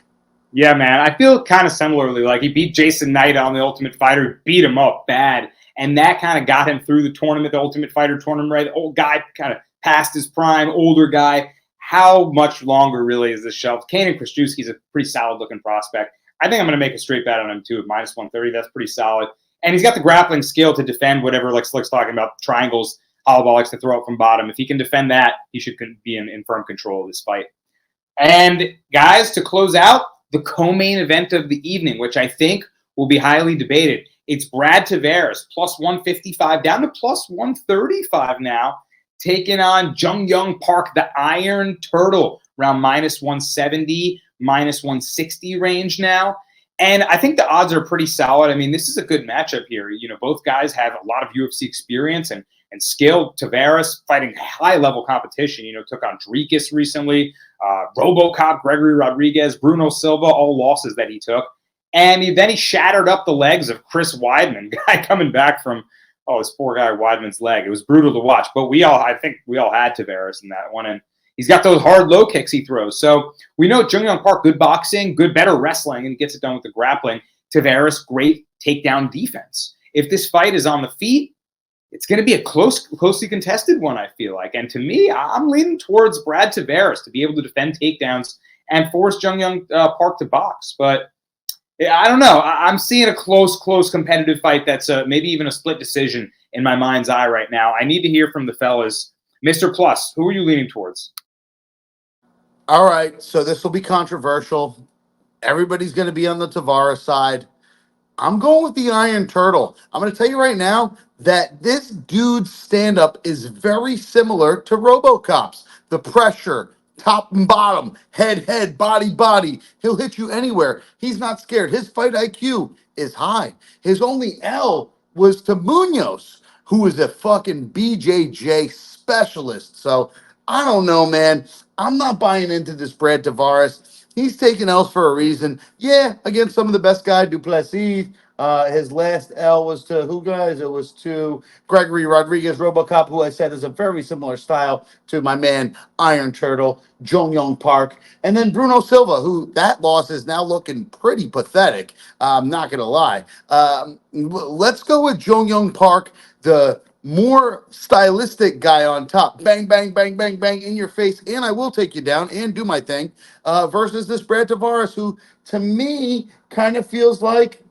Yeah, man. I feel kind of similarly. Like he beat Jason Knight on the Ultimate Fighter, beat him up bad. And that kind of got him through the tournament, the Ultimate Fighter tournament, right? The old guy kind of past his prime, older guy. How much longer really is this shelf? Kanan Krzyzewski's a pretty solid looking prospect. I think I'm going to make a straight bet on him too at -130. That's pretty solid. And he's got the grappling skill to defend whatever, like Slick's talking about, triangles, Hollowell likes to throw up from bottom. If he can defend that, he should be in firm control of this fight. And guys, to close out, the co-main event of the evening, which I think will be highly debated. It's Brad Tavares, +155, down to +135 now, taking on Jong Park, the Iron Turtle, around -170, -160 range now. And I think the odds are pretty solid. I mean, this is a good matchup here. You know, both guys have a lot of UFC experience and skill. Tavares fighting high-level competition. You know, took on Dricus recently, RoboCop, Gregory Rodriguez, Bruno Silva, all losses that he took. And then he shattered up the legs of Chris Weidman, guy coming back from, this poor guy Weidman's leg. It was brutal to watch. But I think we all had Tavares in that one. And he's got those hard low kicks he throws. So we know Jong Park, good boxing, better wrestling, and he gets it done with the grappling. Tavares, great takedown defense. If this fight is on the feet, it's going to be a closely contested one, I feel like. And to me, I'm leaning towards Brad Tavares to be able to defend takedowns and force Jong Park to box. But I don't know. I'm seeing a close competitive fight that's maybe even a split decision in my mind's eye right now. I need to hear from the fellas. Mr. Plus, who are you leaning towards? All right, so this will be controversial. Everybody's going to be on the Tavares side. I'm going with the Iron Turtle. I'm going to tell you right now that this dude's stand-up is very similar to RoboCop's. The pressure, top and bottom, head, body. He'll hit you anywhere. He's not scared. His fight IQ is high. His only L was to Munoz, who is a fucking BJJ specialist. So I don't know, man. I'm not buying into this Brad Tavares. He's taking L's for a reason. Yeah, against some of the best guy, Duplessis. His last L was to who, guys? It was to Gregory Rodriguez, RoboCop, who I said is a very similar style to my man Iron Turtle, Jong Park, and then Bruno Silva, who that loss is now looking pretty pathetic. I'm not gonna lie. Let's go with Jong Park, the more stylistic guy on top. Bang, bang, bang, bang, bang in your face, and I will take you down and do my thing. Versus this Brad Tavares, who to me kind of feels like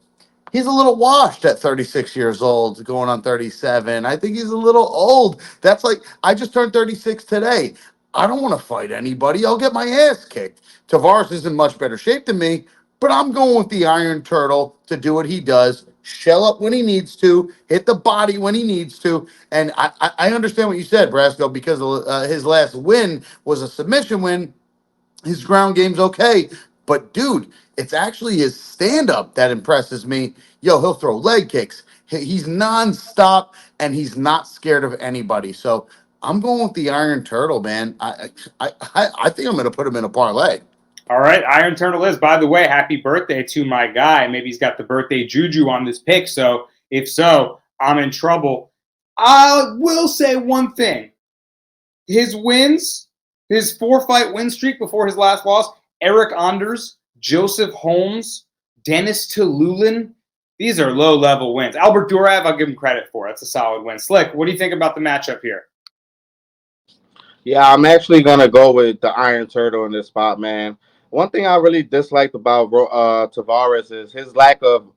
he's a little washed at 36 years old, going on 37. I think he's a little old. That's like, I just turned 36 today. I don't want to fight anybody. I'll get my ass kicked. Tavares is in much better shape than me, but I'm going with the Iron Turtle to do what he does. Shell up when he needs to, hit the body when he needs to. And I understand what you said, Brasco, because his last win was a submission win. His ground game's okay. But, dude, it's actually his stand-up that impresses me. Yo, he'll throw leg kicks. He's nonstop, and he's not scared of anybody. So I'm going with the Iron Turtle, man. I think I'm going to put him in a parlay. All right, Iron Turtle is. By the way, happy birthday to my guy. Maybe he's got the birthday juju on this pick. So if so, I'm in trouble. I will say one thing. His wins, his 4-fight win streak before his last loss, Eric Anders, Joseph Holmes, Dennis Tululin, These are low-level wins. Albert Duraev, I'll give him credit for. That's a solid win. Slick, what do you think about the matchup here? Yeah, I'm actually gonna go with the Iron Turtle in this spot, man. One thing I really disliked about Tavares is his lack of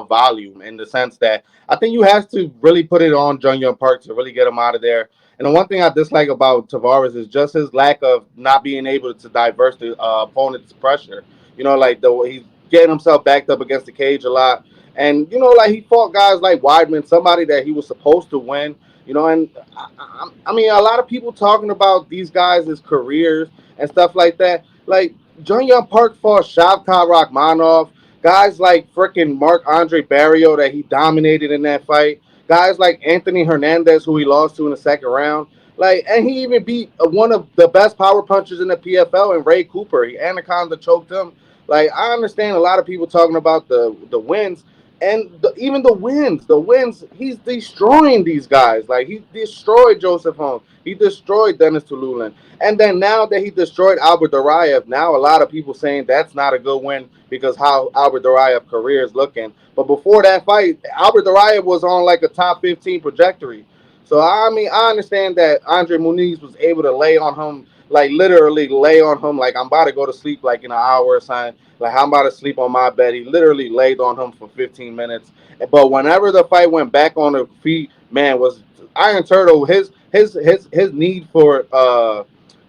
volume, in the sense that I think you have to really put it on Jong Park to really get him out of there. And the one thing I dislike about Tavares is just his lack of not being able to diverse the opponent's pressure. You know, like he's getting himself backed up against the cage a lot. And, you know, like he fought guys like Weidman, somebody that he was supposed to win. You know, and I mean, a lot of people talking about these guys' careers and stuff like that. Like, Jong Park fought Shavkat Rakhmonov, guys like freaking Marc-Andre Barrio that he dominated in that fight, guys like Anthony Hernandez, who he lost to in the second round. Like, and he even beat one of the best power punchers in the PFL, and Ray Cooper. He anaconda choked him. Like, I understand a lot of people talking about the wins, and even the wins, he's destroying these guys. Like, he destroyed Joseph Holmes. He destroyed Dennis Tululin. And then now that he destroyed Albert Duraev, now a lot of people saying that's not a good win because how Albert Duraev's career is looking. But before that fight, Albert Duraev was on like a top 15 trajectory. So, I mean, I understand that Andre Muniz was able to lay on him, like literally lay on him, like I'm about to go to sleep like in an hour or something. Like, I'm about to sleep on my bed. He literally laid on him for 15 minutes. But whenever the fight went back on the feet, man, was Iron Turtle, his need for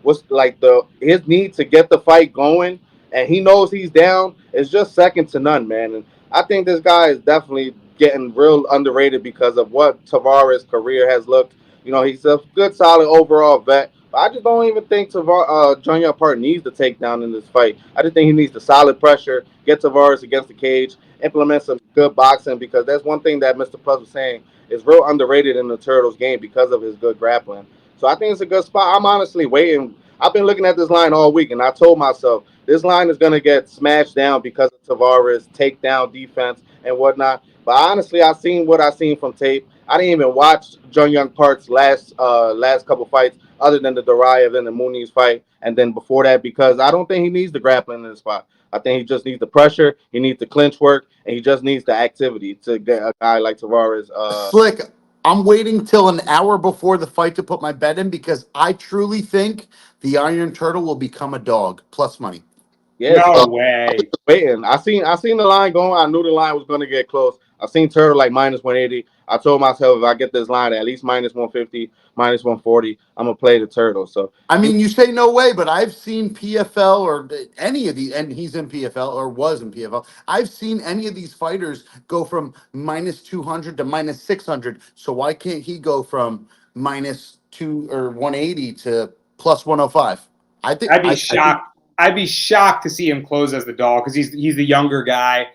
was like his need to get the fight going, and he knows he's down, is just second to none, man. And I think this guy is definitely getting real underrated because of what Tavares' career has looked. You know, he's a good, solid overall vet. But I just don't even think Jong Park needs to take down in this fight. I just think he needs the solid pressure, get Tavares against the cage, implement some good boxing, because that's one thing that Mr. Plus was saying is real underrated in the Turtles game because of his good grappling. So I think it's a good spot. I'm honestly waiting. I've been looking at this line all week, and I told myself this line is going to get smashed down because of Tavares' takedown defense and whatnot. But honestly, I've seen what I've seen from tape. I didn't even watch Jong Park's last couple fights, other than the Duraev and the Muniz fight, and then before that, because I don't think he needs the grappling in this spot. I think he just needs the pressure, he needs the clinch work, and he just needs the activity to get a guy like Tavares. Slick, I'm waiting till an hour before the fight to put my bet in because I truly think the Iron Turtle will become a dog. Plus money. Yeah, No so way. waiting. I seen the line going. I knew the line was going to get close. I seen Turtle like minus 180. I told myself if I get this line at least minus 150, minus 140, I'm gonna play the Turtle. So I mean, you say no way, but I've seen PFL or any of these, and he's in PFL or was in PFL. I've seen any of these fighters go from minus 200 to minus 600. So why can't he go from minus 2 or 180 to plus 105? I think I'd be I think shocked. I'd be shocked to see him close as the dog because he's the younger guy.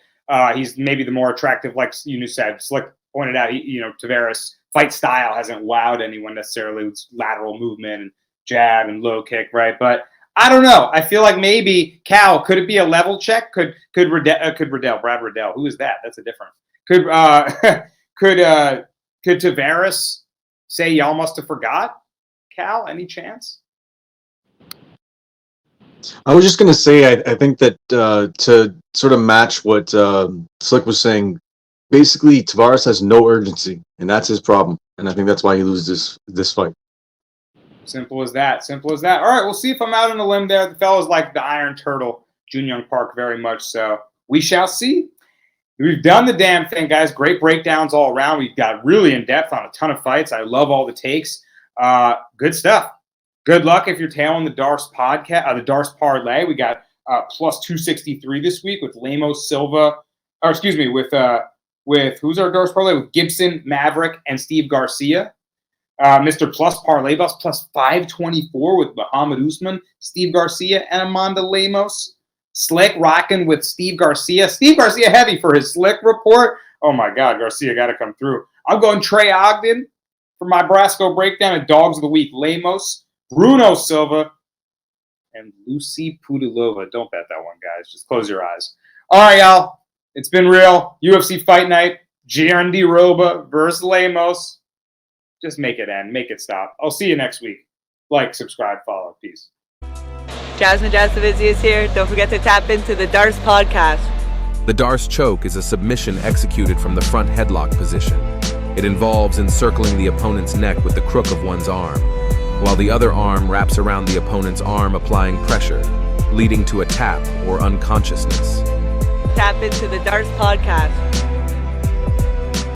He's maybe the more attractive, like you said. Slick pointed out, Tavares' fight style hasn't wowed anyone necessarily with lateral movement and jab and low kick, right? But I don't know. I feel like maybe Cal, could it be a level check? Could Brad Riddell? Who is that? That's a different. Could Tavares say y'all must have forgot? Cal, any chance? I was just going to say, I think that to sort of match what Slick was saying, basically Tavares has no urgency, and that's his problem. And I think that's why he loses this fight. Simple as that. Simple as that. All right, we'll see if I'm out on a limb there. The fellas like the Iron Turtle, Jun Young Park, very much so. We shall see. We've done the damn thing, guys. Great breakdowns all around. We've got really in-depth on a ton of fights. I love all the takes. Good stuff. Good luck if you're tailing the Darce podcast, the Darce parlay. We got plus 263 this week with Lemos Silva, or excuse me, with who's our Darce parlay? With Gibson, Maverick, and Steve Garcia. Mr. Plus Parlay Bus plus 524 with Muhammad Usman, Steve Garcia, and Amanda Lemos. Slick rocking with Steve Garcia. Steve Garcia heavy for his Slick report. Oh my God, Garcia got to come through. I'm going Trey Ogden for my Brasco Breakdown and Dogs of the Week. Lemos, Bruno Silva, and Lucy Pudilova. Don't bet that one, guys. Just close your eyes. All right, y'all. It's been real. UFC Fight Night. Jandoriba versus Lemos. Just make it end. Make it stop. I'll see you next week. Like, subscribe, follow. Peace. Jasmine Jasovizzi is here. Don't forget to tap into the Darce podcast. The Darce choke is a submission executed from the front headlock position. It involves encircling the opponent's neck with the crook of one's arm, while the other arm wraps around the opponent's arm, applying pressure, leading to a tap or unconsciousness. Tap into the Darce podcast.